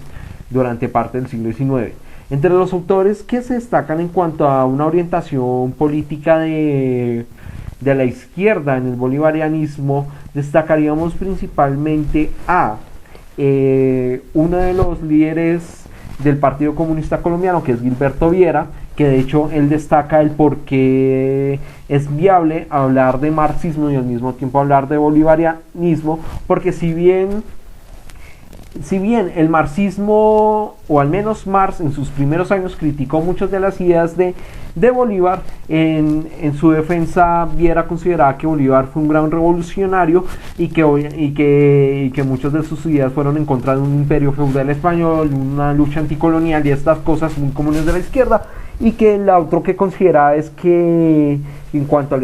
durante parte del siglo XIX. Entre los autores que se destacan en cuanto a una orientación política de la izquierda en el bolivarianismo, destacaríamos principalmente a uno de los líderes del Partido Comunista Colombiano, que es Gilberto Viera, que de hecho él destaca el por qué es viable hablar de marxismo y al mismo tiempo hablar de bolivarianismo, porque si bien el marxismo, o al menos Marx en sus primeros años criticó muchas de las ideas de Bolívar, en su defensa Viera consideraba que Bolívar fue un gran revolucionario y que muchas de sus ideas fueron en contra de un imperio feudal español, una lucha anticolonial y estas cosas muy comunes de la izquierda, y que el otro que considera es que en cuanto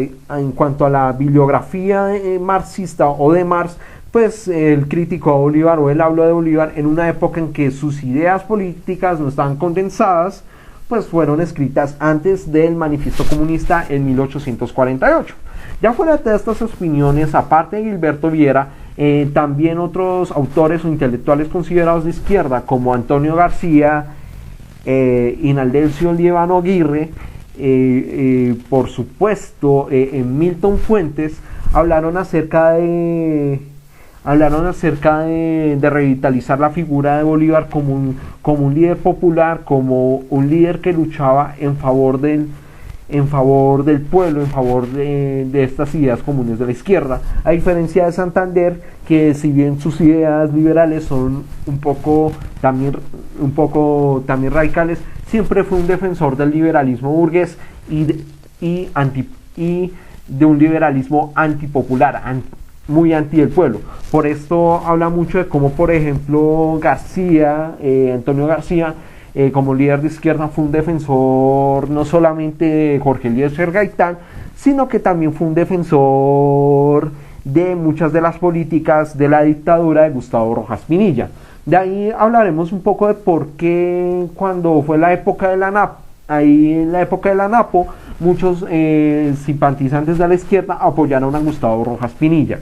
a la bibliografía marxista o de Marx, pues él criticó a Bolívar, o él habló de Bolívar en una época en que sus ideas políticas no estaban condensadas, pues fueron escritas antes del Manifiesto Comunista en 1848. Ya fuera de estas opiniones, aparte de Gilberto Viera, también otros autores o intelectuales considerados de izquierda, como Antonio García, Inaldencio Líbano Aguirre, por supuesto, Milton Fuentes, hablaron acerca de revitalizar la figura de Bolívar como un líder popular, como un líder que luchaba en favor del pueblo, en favor de estas ideas comunes de la izquierda, a diferencia de Santander, que si bien sus ideas liberales son un poco también radicales, siempre fue un defensor del liberalismo burgués y de un liberalismo antipopular, muy anti del pueblo. Por esto habla mucho de cómo, por ejemplo, Antonio García, como líder de izquierda, fue un defensor no solamente de Jorge Eliezer Gaitán, sino que también fue un defensor de muchas de las políticas de la dictadura de Gustavo Rojas Pinilla. De ahí hablaremos un poco de por qué, cuando fue la época de la NAPO, muchos simpatizantes de la izquierda apoyaron a Gustavo Rojas Pinilla.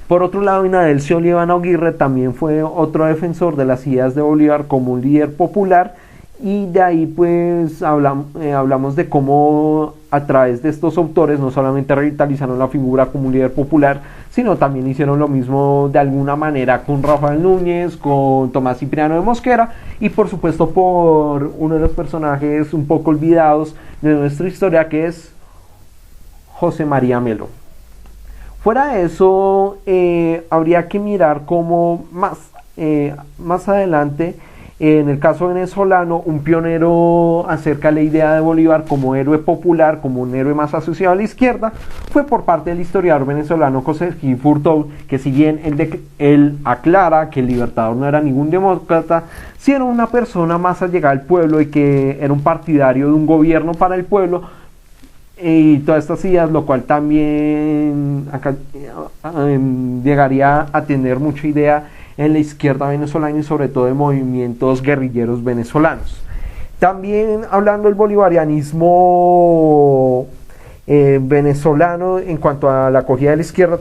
Por otro lado, Inaldencio Líbano Aguirre también fue otro defensor de las ideas de Bolívar como un líder popular, y de ahí pues hablamos de cómo a través de estos autores no solamente revitalizaron la figura como un líder popular, sino también hicieron lo mismo de alguna manera con Rafael Núñez, con Tomás Cipriano de Mosquera y por supuesto por uno de los personajes un poco olvidados de nuestra historia, que es José María Melo. Fuera de eso, habría que mirar cómo más adelante, en el caso venezolano, un pionero acerca de la idea de Bolívar como héroe popular, como un héroe más asociado a la izquierda, fue por parte del historiador venezolano José Gil Furtado, que si bien él aclara que el Libertador no era ningún demócrata, sí era una persona más allegada al pueblo y que era un partidario de un gobierno para el pueblo, y todas estas ideas, lo cual también llegaría a tener mucha idea en la izquierda venezolana y sobre todo de movimientos guerrilleros venezolanos. También hablando del bolivarianismo venezolano en cuanto a la acogida de la izquierda,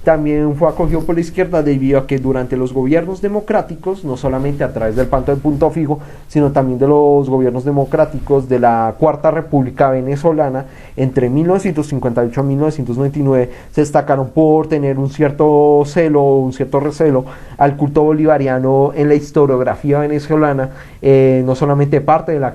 también fue acogido por la izquierda debido a que durante los gobiernos democráticos, no solamente a través del Pacto de Punto Fijo, sino también de los gobiernos democráticos de la Cuarta República Venezolana, entre 1958 a 1999, se destacaron por tener un cierto recelo al culto bolivariano en la historiografía venezolana, no solamente parte de la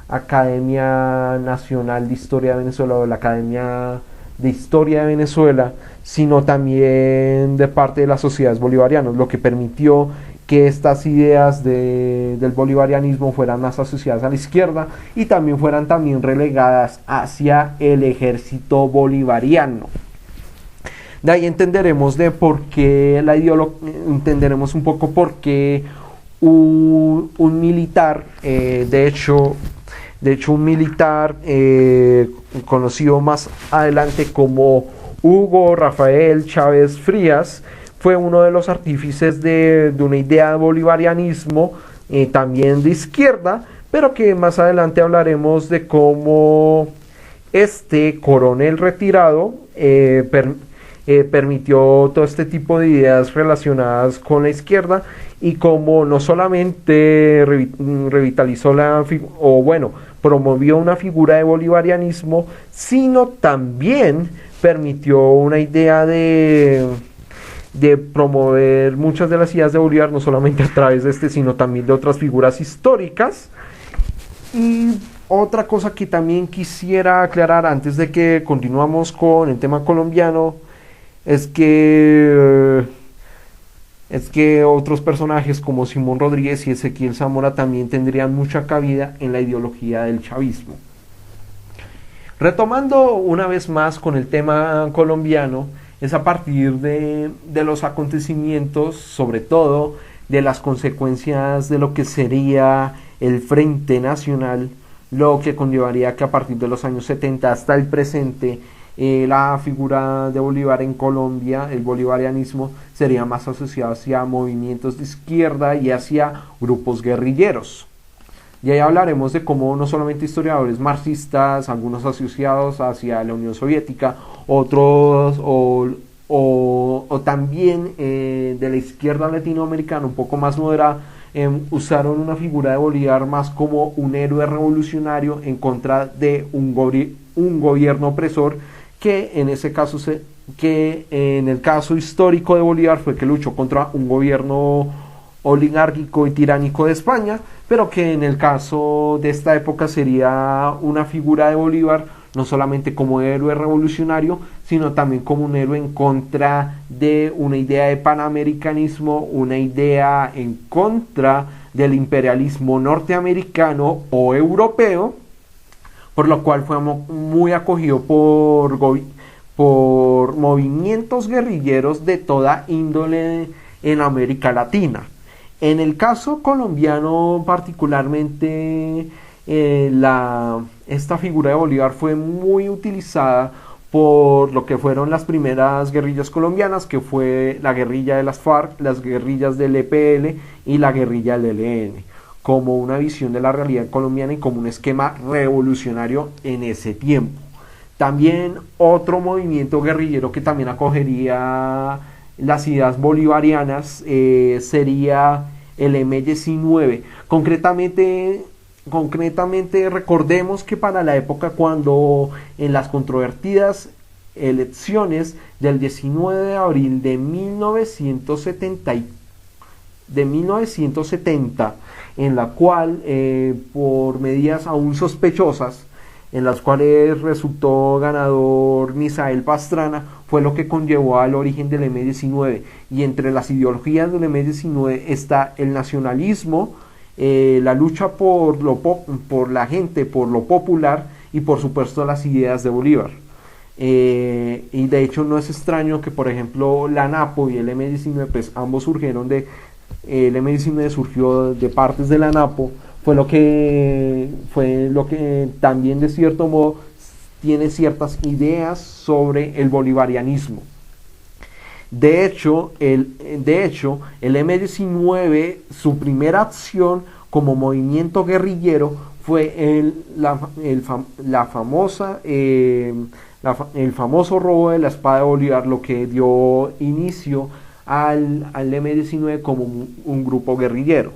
Academia Nacional de Historia de Venezuela o la Academia de Historia de Venezuela, sino también de parte de las sociedades bolivarianas, lo que permitió que estas ideas del bolivarianismo fueran más asociadas a la izquierda y también fueran relegadas hacia el ejército bolivariano. De ahí entenderemos entenderemos un poco por qué un militar, de hecho un militar conocido más adelante como Hugo Rafael Chávez Frías, fue uno de los artífices de una idea de bolivarianismo, también de izquierda, pero que más adelante hablaremos de cómo este coronel retirado permitió todo este tipo de ideas relacionadas con la izquierda y cómo no solamente revitalizó promovió una figura de bolivarianismo, sino también permitió una idea de promover muchas de las ideas de Bolívar, no solamente a través de sino también de otras figuras históricas. Y otra cosa que también quisiera aclarar antes de que continuamos con el tema colombiano es que otros personajes como Simón Rodríguez y Ezequiel Zamora también tendrían mucha cabida en la ideología del chavismo. Retomando una vez más con el tema colombiano, es a partir de los acontecimientos, sobre todo de las consecuencias de lo que sería el Frente Nacional, lo que conllevaría que a partir de los años 70 hasta el presente, la figura de Bolívar en Colombia, el bolivarianismo, sería más asociado hacia movimientos de izquierda y hacia grupos guerrilleros. Y ahí hablaremos de cómo no solamente historiadores marxistas, algunos asociados hacia la Unión Soviética, otros o también de la izquierda latinoamericana un poco más moderada, usaron una figura de Bolívar más como un héroe revolucionario en contra de un gobierno opresor, que en ese caso en el caso histórico de Bolívar fue que luchó contra un gobierno oligárquico y tiránico de España, pero que en el caso de esta época sería una figura de Bolívar no solamente como héroe revolucionario, sino también como un héroe en contra de una idea de panamericanismo, una idea en contra del imperialismo norteamericano o europeo, por lo cual fue muy acogido por movimientos guerrilleros de toda índole en América Latina. En el caso colombiano particularmente, esta figura de Bolívar fue muy utilizada por lo que fueron las primeras guerrillas colombianas, que fue la guerrilla de las FARC, las guerrillas del EPL y la guerrilla del ELN, como una visión de la realidad colombiana y como un esquema revolucionario en ese tiempo. También otro movimiento guerrillero que también acogería las ideas bolivarianas sería el M-19. Concretamente, Concretamente, recordemos que para la época cuando en las controvertidas elecciones del 19 de abril de 1970, en la cual por medidas aún sospechosas, en las cuales resultó ganador Misael Pastrana, fue lo que conllevó al origen del M-19. Y entre las ideologías del M-19 está el nacionalismo, la lucha por la gente, por lo popular, y por supuesto las ideas de Bolívar. Y de hecho no es extraño que, por ejemplo, la ANAPO y el M-19, pues ambos surgieron el M-19 surgió de partes de la ANAPO, fue lo que también de cierto modo tiene ciertas ideas sobre el bolivarianismo. De hecho, el M-19, su primera acción como movimiento guerrillero fue el famoso robo de la espada de Bolívar, lo que dio inicio al M-19 como un grupo guerrillero.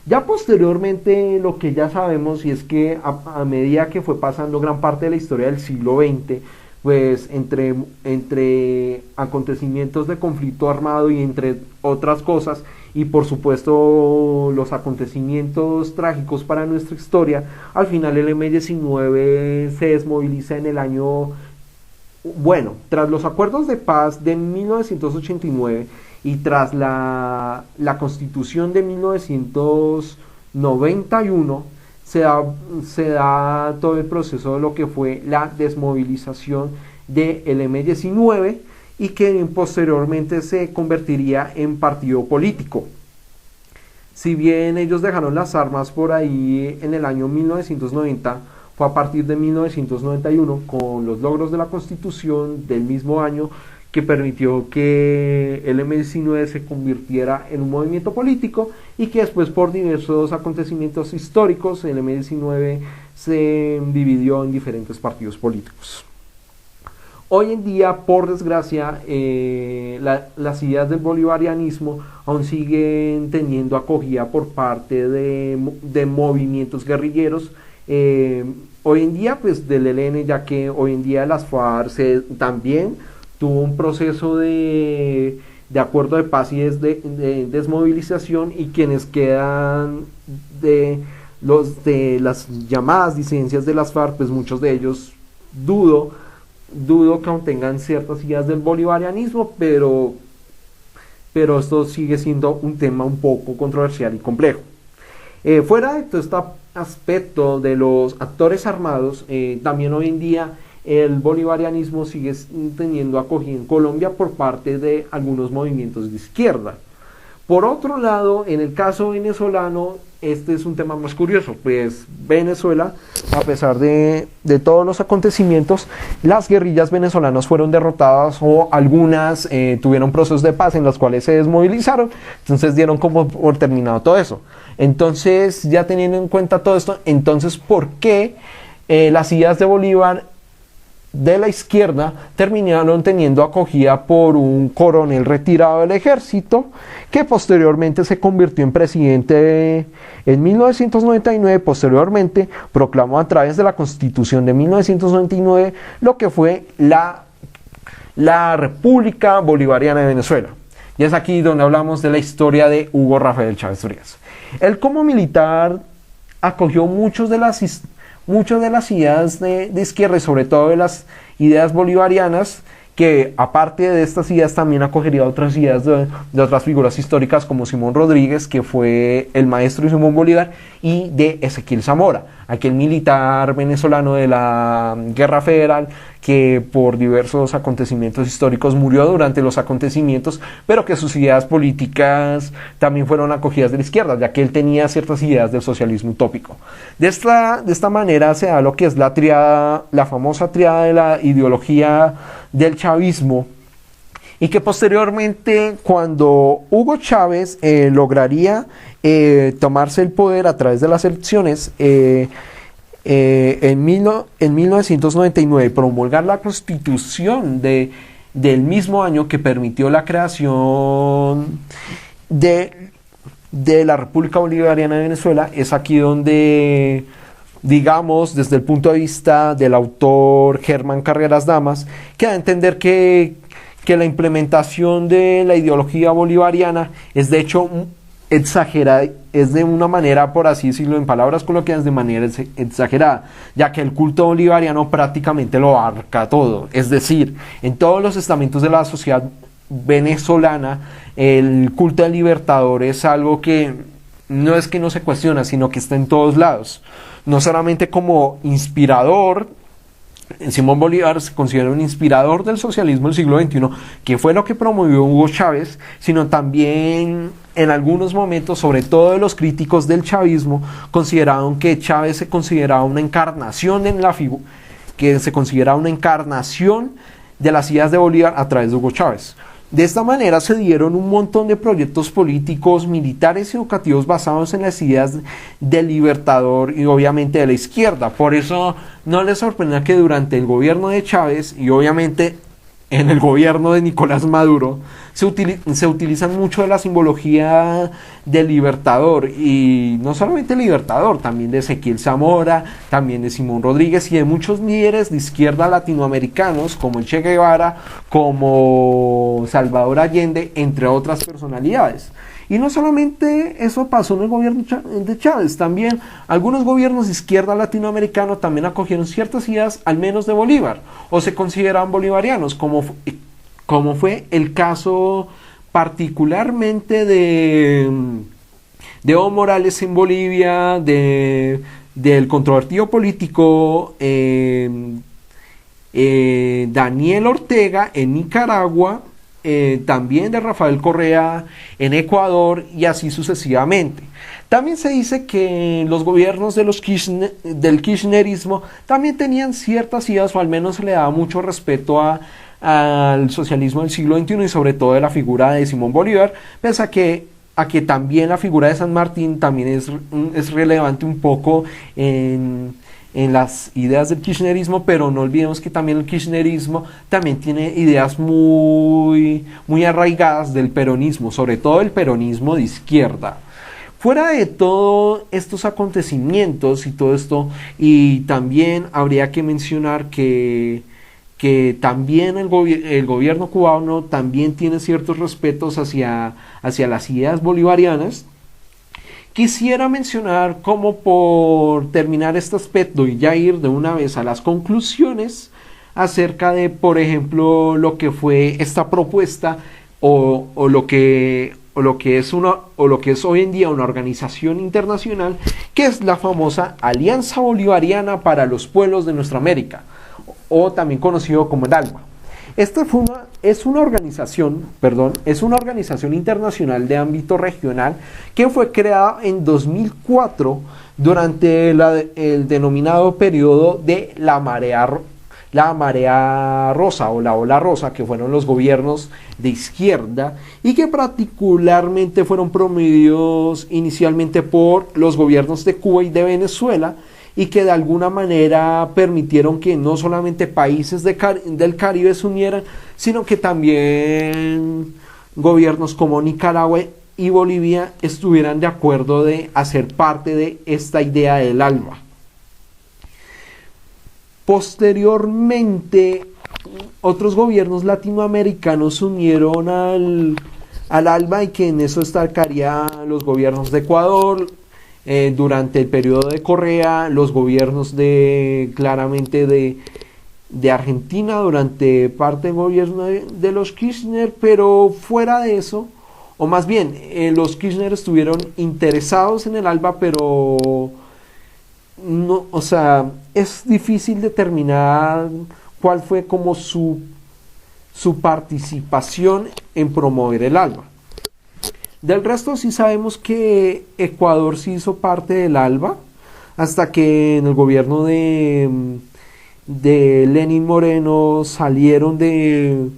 Ya posteriormente, lo que ya sabemos, y es que a medida que fue pasando gran parte de la historia del siglo XX, pues entre acontecimientos de conflicto armado y entre otras cosas, y por supuesto los acontecimientos trágicos para nuestra historia, al final el M-19 se desmoviliza en el año, tras los acuerdos de paz de 1989 y tras la Constitución de 1991, se da todo el proceso de lo que fue la desmovilización del M-19 y que posteriormente se convertiría en partido político. Si bien ellos dejaron las armas por ahí en el año 1990, fue a partir de 1991, con los logros de la Constitución del mismo año, que permitió que el M-19 se convirtiera en un movimiento político, y que después, por diversos acontecimientos históricos, el M-19 se dividió en diferentes partidos políticos. Hoy en día, por desgracia, las ideas del bolivarianismo aún siguen teniendo acogida por parte de movimientos guerrilleros. Hoy en día, pues del ELN, ya que hoy en día las FARC también tuvo un proceso de acuerdo de paz y de desmovilización, y quienes quedan de las llamadas disidencias de las FARC, pues muchos de ellos dudo que aún tengan ciertas ideas del bolivarianismo, pero esto sigue siendo un tema un poco controversial y complejo. Fuera de todo este aspecto de los actores armados, también hoy en día el bolivarianismo sigue teniendo acogida en Colombia por parte de algunos movimientos de izquierda. Por otro lado, en el caso venezolano, este es un tema más curioso, pues Venezuela, a pesar de todos los acontecimientos, las guerrillas venezolanas fueron derrotadas, o algunas tuvieron procesos de paz en los cuales se desmovilizaron, entonces dieron como por terminado todo eso. Entonces, ya teniendo en cuenta todo esto, entonces, ¿por qué las ideas de Bolívar de la izquierda terminaron teniendo acogida por un coronel retirado del ejército, que posteriormente se convirtió en presidente en 1999? Posteriormente proclamó a través de la Constitución de 1999 lo que fue la República Bolivariana de Venezuela. Y es aquí donde hablamos de la historia de Hugo Rafael Chávez Frías. Él, como militar, acogió muchas de las ideas de izquierda, y sobre todo de las ideas bolivarianas, que aparte de estas ideas también acogería otras ideas de otras figuras históricas, como Simón Rodríguez, que fue el maestro de Simón Bolívar, y de Ezequiel Zamora, aquel militar venezolano de la Guerra Federal, que por diversos acontecimientos históricos murió durante los acontecimientos, pero que sus ideas políticas también fueron acogidas de la izquierda, ya que él tenía ciertas ideas del socialismo utópico. De esta manera se da lo que es la famosa triada de la ideología del chavismo, y que posteriormente, cuando Hugo Chávez lograría tomarse el poder a través de las elecciones, en 1999, promulgar la Constitución del mismo año, que permitió la creación de de la República Bolivariana de Venezuela, es aquí donde, digamos, desde el punto de vista del autor Germán Carreras Damas, queda a entender que la implementación de la ideología bolivariana es de hecho exagerada, es de una manera, por así decirlo, en palabras coloquiales, de manera exagerada, ya que el culto bolivariano prácticamente lo abarca todo, es decir, en todos los estamentos de la sociedad venezolana, el culto del libertador es algo que no es que no se cuestiona, sino que está en todos lados, no solamente como inspirador. Simón Bolívar se considera un inspirador del socialismo del siglo XXI, que fue lo que promovió Hugo Chávez, sino también en algunos momentos, sobre todo los críticos del chavismo, consideraron que Chávez se consideraba una encarnación en la figura, que se consideraba una encarnación de las ideas de Bolívar a través de Hugo Chávez. De esta manera se dieron un montón de proyectos políticos, militares y educativos basados en las ideas del libertador y obviamente de la izquierda. Por eso no les sorprenda que durante el gobierno de Chávez y obviamente en el gobierno de Nicolás Maduro se utilizan mucho de la simbología del libertador, y no solamente el libertador, también de Ezequiel Zamora, también de Simón Rodríguez y de muchos líderes de izquierda latinoamericanos como el Che Guevara, como Salvador Allende, entre otras personalidades. Y no solamente eso pasó en el gobierno de Chávez, también algunos gobiernos de izquierda latinoamericano también acogieron ciertas ideas, al menos de Bolívar, o se consideraban bolivarianos, como fue el caso particularmente de Evo Morales en Bolivia, del controvertido político Daniel Ortega en Nicaragua, también de Rafael Correa en Ecuador y así sucesivamente. También se dice que los gobiernos del kirchnerismo también tenían ciertas ideas, o al menos se le daba mucho respeto al socialismo del siglo XXI y sobre todo de la figura de Simón Bolívar, pese a que también la figura de San Martín también es relevante un poco en las ideas del kirchnerismo, pero no olvidemos que también el kirchnerismo también tiene ideas muy arraigadas del peronismo, sobre todo el peronismo de izquierda. Fuera de todos estos acontecimientos y todo esto, y también habría que mencionar que también el gobierno cubano también tiene ciertos respetos hacia las ideas bolivarianas. Quisiera mencionar, como por terminar este aspecto y ya ir de una vez a las conclusiones, acerca de, por ejemplo, lo que fue esta propuesta o lo que es hoy en día una organización internacional, que es la famosa Alianza Bolivariana para los Pueblos de Nuestra América, o también conocido como el ALBA. Esta es una organización internacional de ámbito regional que fue creada en 2004 durante el denominado periodo de la marea rosa o la ola rosa, que fueron los gobiernos de izquierda y que particularmente fueron promovidos inicialmente por los gobiernos de Cuba y de Venezuela, y que de alguna manera permitieron que no solamente países del Caribe se unieran, sino que también gobiernos como Nicaragua y Bolivia estuvieran de acuerdo de hacer parte de esta idea del ALBA. Posteriormente, otros gobiernos latinoamericanos se unieron al ALBA, y que en eso destacaría los gobiernos de Ecuador, durante el periodo de Correa, los gobiernos claramente de Argentina durante parte del gobierno de los Kirchner, pero fuera de eso, o más bien, los Kirchner estuvieron interesados en el ALBA, pero no, o sea, es difícil determinar cuál fue como su participación en promover el ALBA. Del resto sí sabemos que Ecuador sí hizo parte del ALBA, hasta que en el gobierno de Lenín Moreno salieron de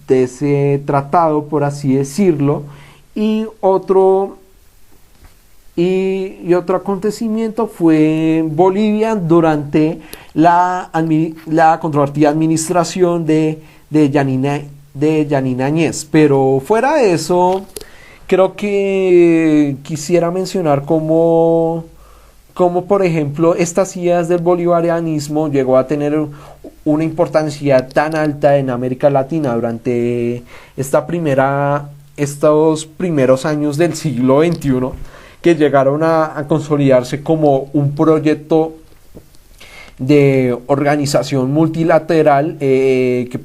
ese tratado, por así decirlo, y otro acontecimiento fue Bolivia durante la controvertida administración de Yanina Áñez. Pero fuera de eso, creo que quisiera mencionar como por ejemplo estas ideas del bolivarianismo llegó a tener una importancia tan alta en América Latina durante estos primeros años del siglo XXI, que llegaron a consolidarse como un proyecto de organización multilateral que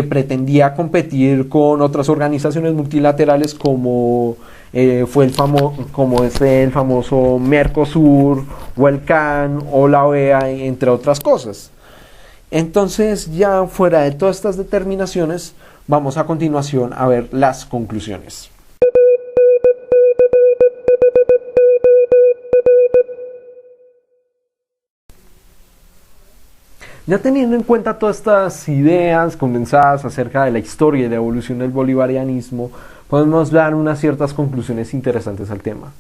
pretendía competir con otras organizaciones multilaterales como es el famoso Mercosur o el CAN o la OEA, entre otras cosas. Entonces, ya fuera de todas estas determinaciones, vamos a continuación a ver las conclusiones. Ya teniendo en cuenta todas estas ideas condensadas acerca de la historia y la evolución del bolivarianismo, podemos dar unas ciertas conclusiones interesantes al tema.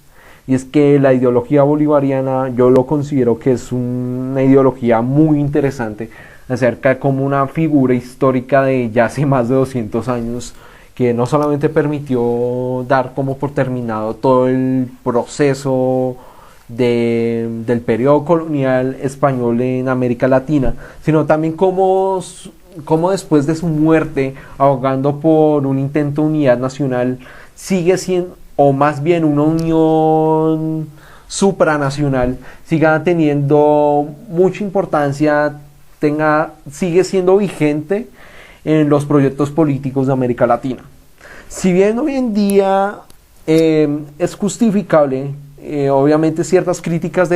Y es que la ideología bolivariana yo lo considero que es una ideología muy interesante acerca de como una figura histórica de ya hace más de 200 años que no solamente permitió dar como por terminado todo el proceso del periodo colonial español en América Latina, sino también como después de su muerte, ahogando por un intento de unidad nacional, sigue siendo, o más bien una unión supranacional, siga teniendo mucha importancia, sigue siendo vigente en los proyectos políticos de América Latina. Si bien hoy en día es justificable obviamente ciertas críticas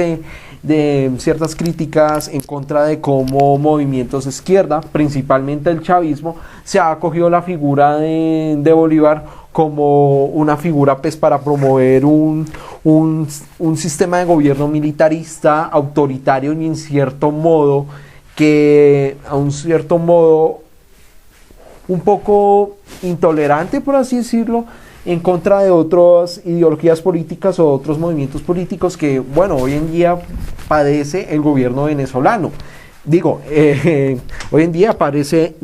ciertas críticas en contra de cómo movimientos de izquierda, principalmente el chavismo, se ha acogido la figura de Bolívar como una figura pues para promover un sistema de gobierno militarista, autoritario y en cierto modo un poco intolerante, por así decirlo, en contra de otras ideologías políticas o otros movimientos políticos que, bueno, hoy en día padece el gobierno venezolano. Hoy en día padece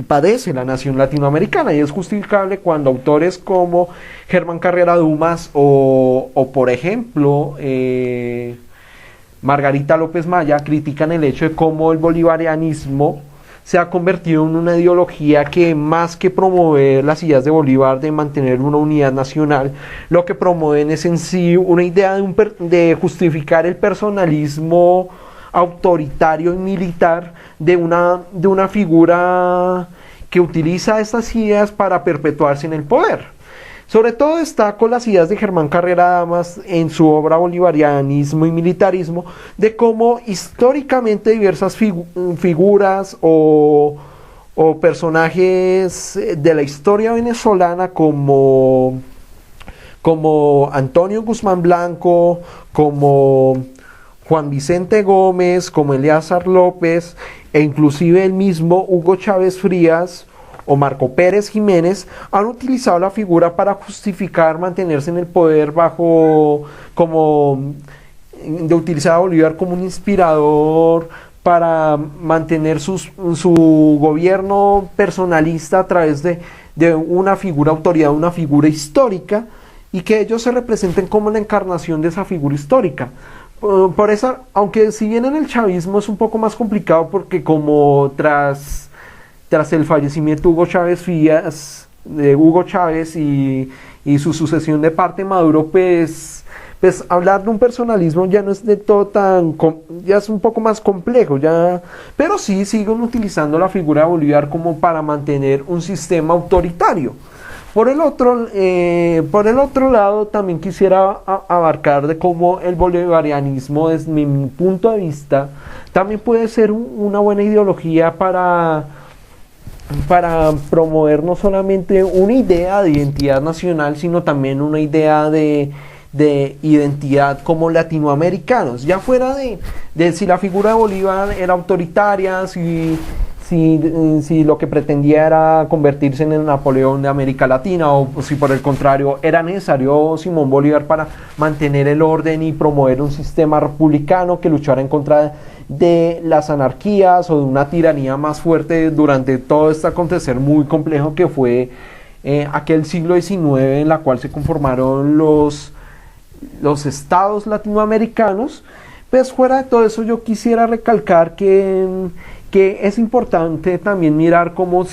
la nación latinoamericana, y es justificable cuando autores como Germán Carrera Dumas o por ejemplo, Margarita López Maya critican el hecho de cómo el bolivarianismo se ha convertido en una ideología que, más que promover las ideas de Bolívar de mantener una unidad nacional, lo que promueven es en sí una idea de justificar el personalismo autoritario y militar de una figura que utiliza estas ideas para perpetuarse en el poder. Sobre todo destaco las ideas de Germán Carrera Damas en su obra Bolivarianismo y Militarismo, de cómo históricamente diversas figuras o personajes de la historia venezolana como Antonio Guzmán Blanco, como Juan Vicente Gómez, como Eleazar López e inclusive el mismo Hugo Chávez Frías o Marco Pérez Jiménez han utilizado la figura para justificar mantenerse en el poder de utilizar a Bolívar como un inspirador para mantener su gobierno personalista a través de una figura autoridad, una figura histórica, y que ellos se representen como la encarnación de esa figura histórica. Por eso, aunque si bien en el chavismo es un poco más complicado, porque como tras el fallecimiento de Hugo Chávez Frías, y su sucesión de parte de Maduro, pues hablar de un personalismo ya no es de todo ya es un poco más complejo, pero sí siguen utilizando la figura de Bolívar como para mantener un sistema autoritario. Por el otro lado, también quisiera abarcar de cómo el bolivarianismo, desde mi punto de vista, también puede ser una buena ideología para promover no solamente una idea de identidad nacional, sino también una idea de identidad como latinoamericanos, ya fuera de si la figura de Bolívar era autoritaria, si lo que pretendía era convertirse en el Napoleón de América Latina, o si por el contrario era necesario Simón Bolívar para mantener el orden y promover un sistema republicano que luchara en contra de las anarquías o de una tiranía más fuerte durante todo este acontecer muy complejo que fue aquel siglo XIX en la cual se conformaron los estados latinoamericanos. Pues fuera de todo eso yo quisiera recalcar que es importante también mirar cómo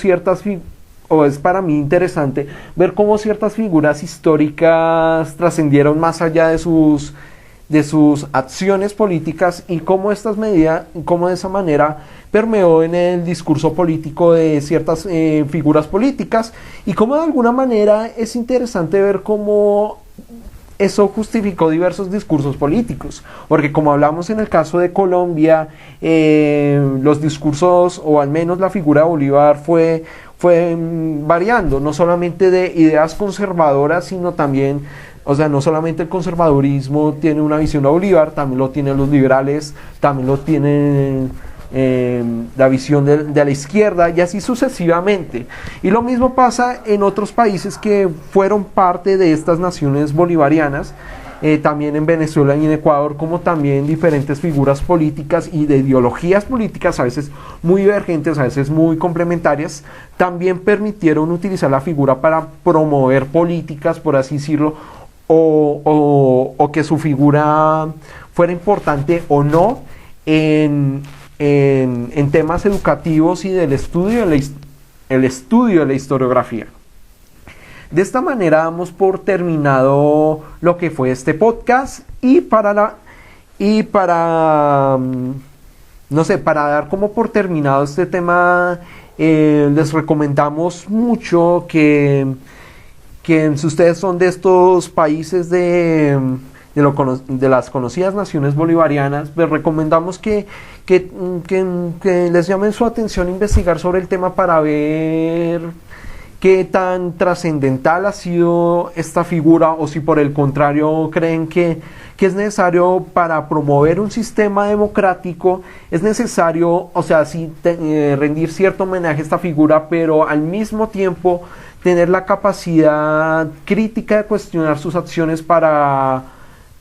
o es para mí interesante ver cómo ciertas figuras históricas trascendieron más allá de sus acciones políticas y cómo estas medidas, cómo de esa manera permeó en el discurso político de ciertas figuras políticas y cómo de alguna manera es interesante ver cómo eso justificó diversos discursos políticos, porque como hablamos en el caso de Colombia, los discursos, o al menos la figura de Bolívar, fue variando, no solamente de ideas conservadoras, sino también, o sea, no solamente el conservadurismo tiene una visión de Bolívar, también lo tienen los liberales, también lo tienen la visión de la izquierda y así sucesivamente. Y lo mismo pasa en otros países que fueron parte de estas naciones bolivarianas, también en Venezuela y en Ecuador, como también diferentes figuras políticas y de ideologías políticas, a veces muy divergentes, a veces muy complementarias, también permitieron utilizar la figura para promover políticas, por así decirlo, o que su figura fuera importante o no en temas educativos y del estudio el estudio de la historiografía. De esta manera damos por terminado lo que fue este podcast no sé, para dar como por terminado este tema, les recomendamos mucho que si ustedes son de estos países de las conocidas naciones bolivarianas, les recomendamos que les llamen su atención investigar sobre el tema para ver qué tan trascendental ha sido esta figura o si por el contrario creen que es necesario para promover un sistema democrático, es necesario, o sea, sí, rendir cierto homenaje a esta figura, pero al mismo tiempo tener la capacidad crítica de cuestionar sus acciones para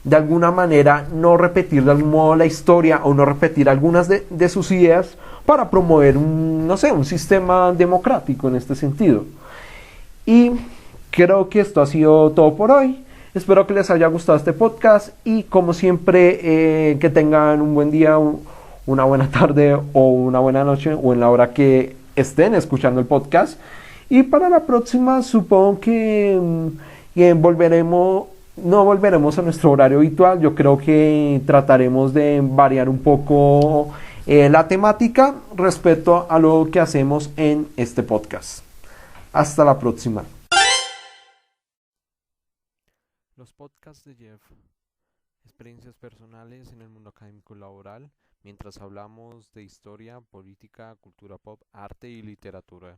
de alguna manera no repetir de algún modo la historia o no repetir algunas de sus ideas para promover no sé, un sistema democrático en este sentido. Y creo que esto ha sido todo por hoy. Espero que les haya gustado este podcast y como siempre que tengan un buen día, una buena tarde o una buena noche o en la hora que estén escuchando el podcast. Y para la próxima supongo que no volveremos a nuestro horario habitual. Yo creo que trataremos de variar un poco la temática respecto a lo que hacemos en este podcast. Hasta la próxima. Los podcasts de Jeff, experiencias personales en el mundo académico y laboral, mientras hablamos de historia, política, cultura pop, arte y literatura.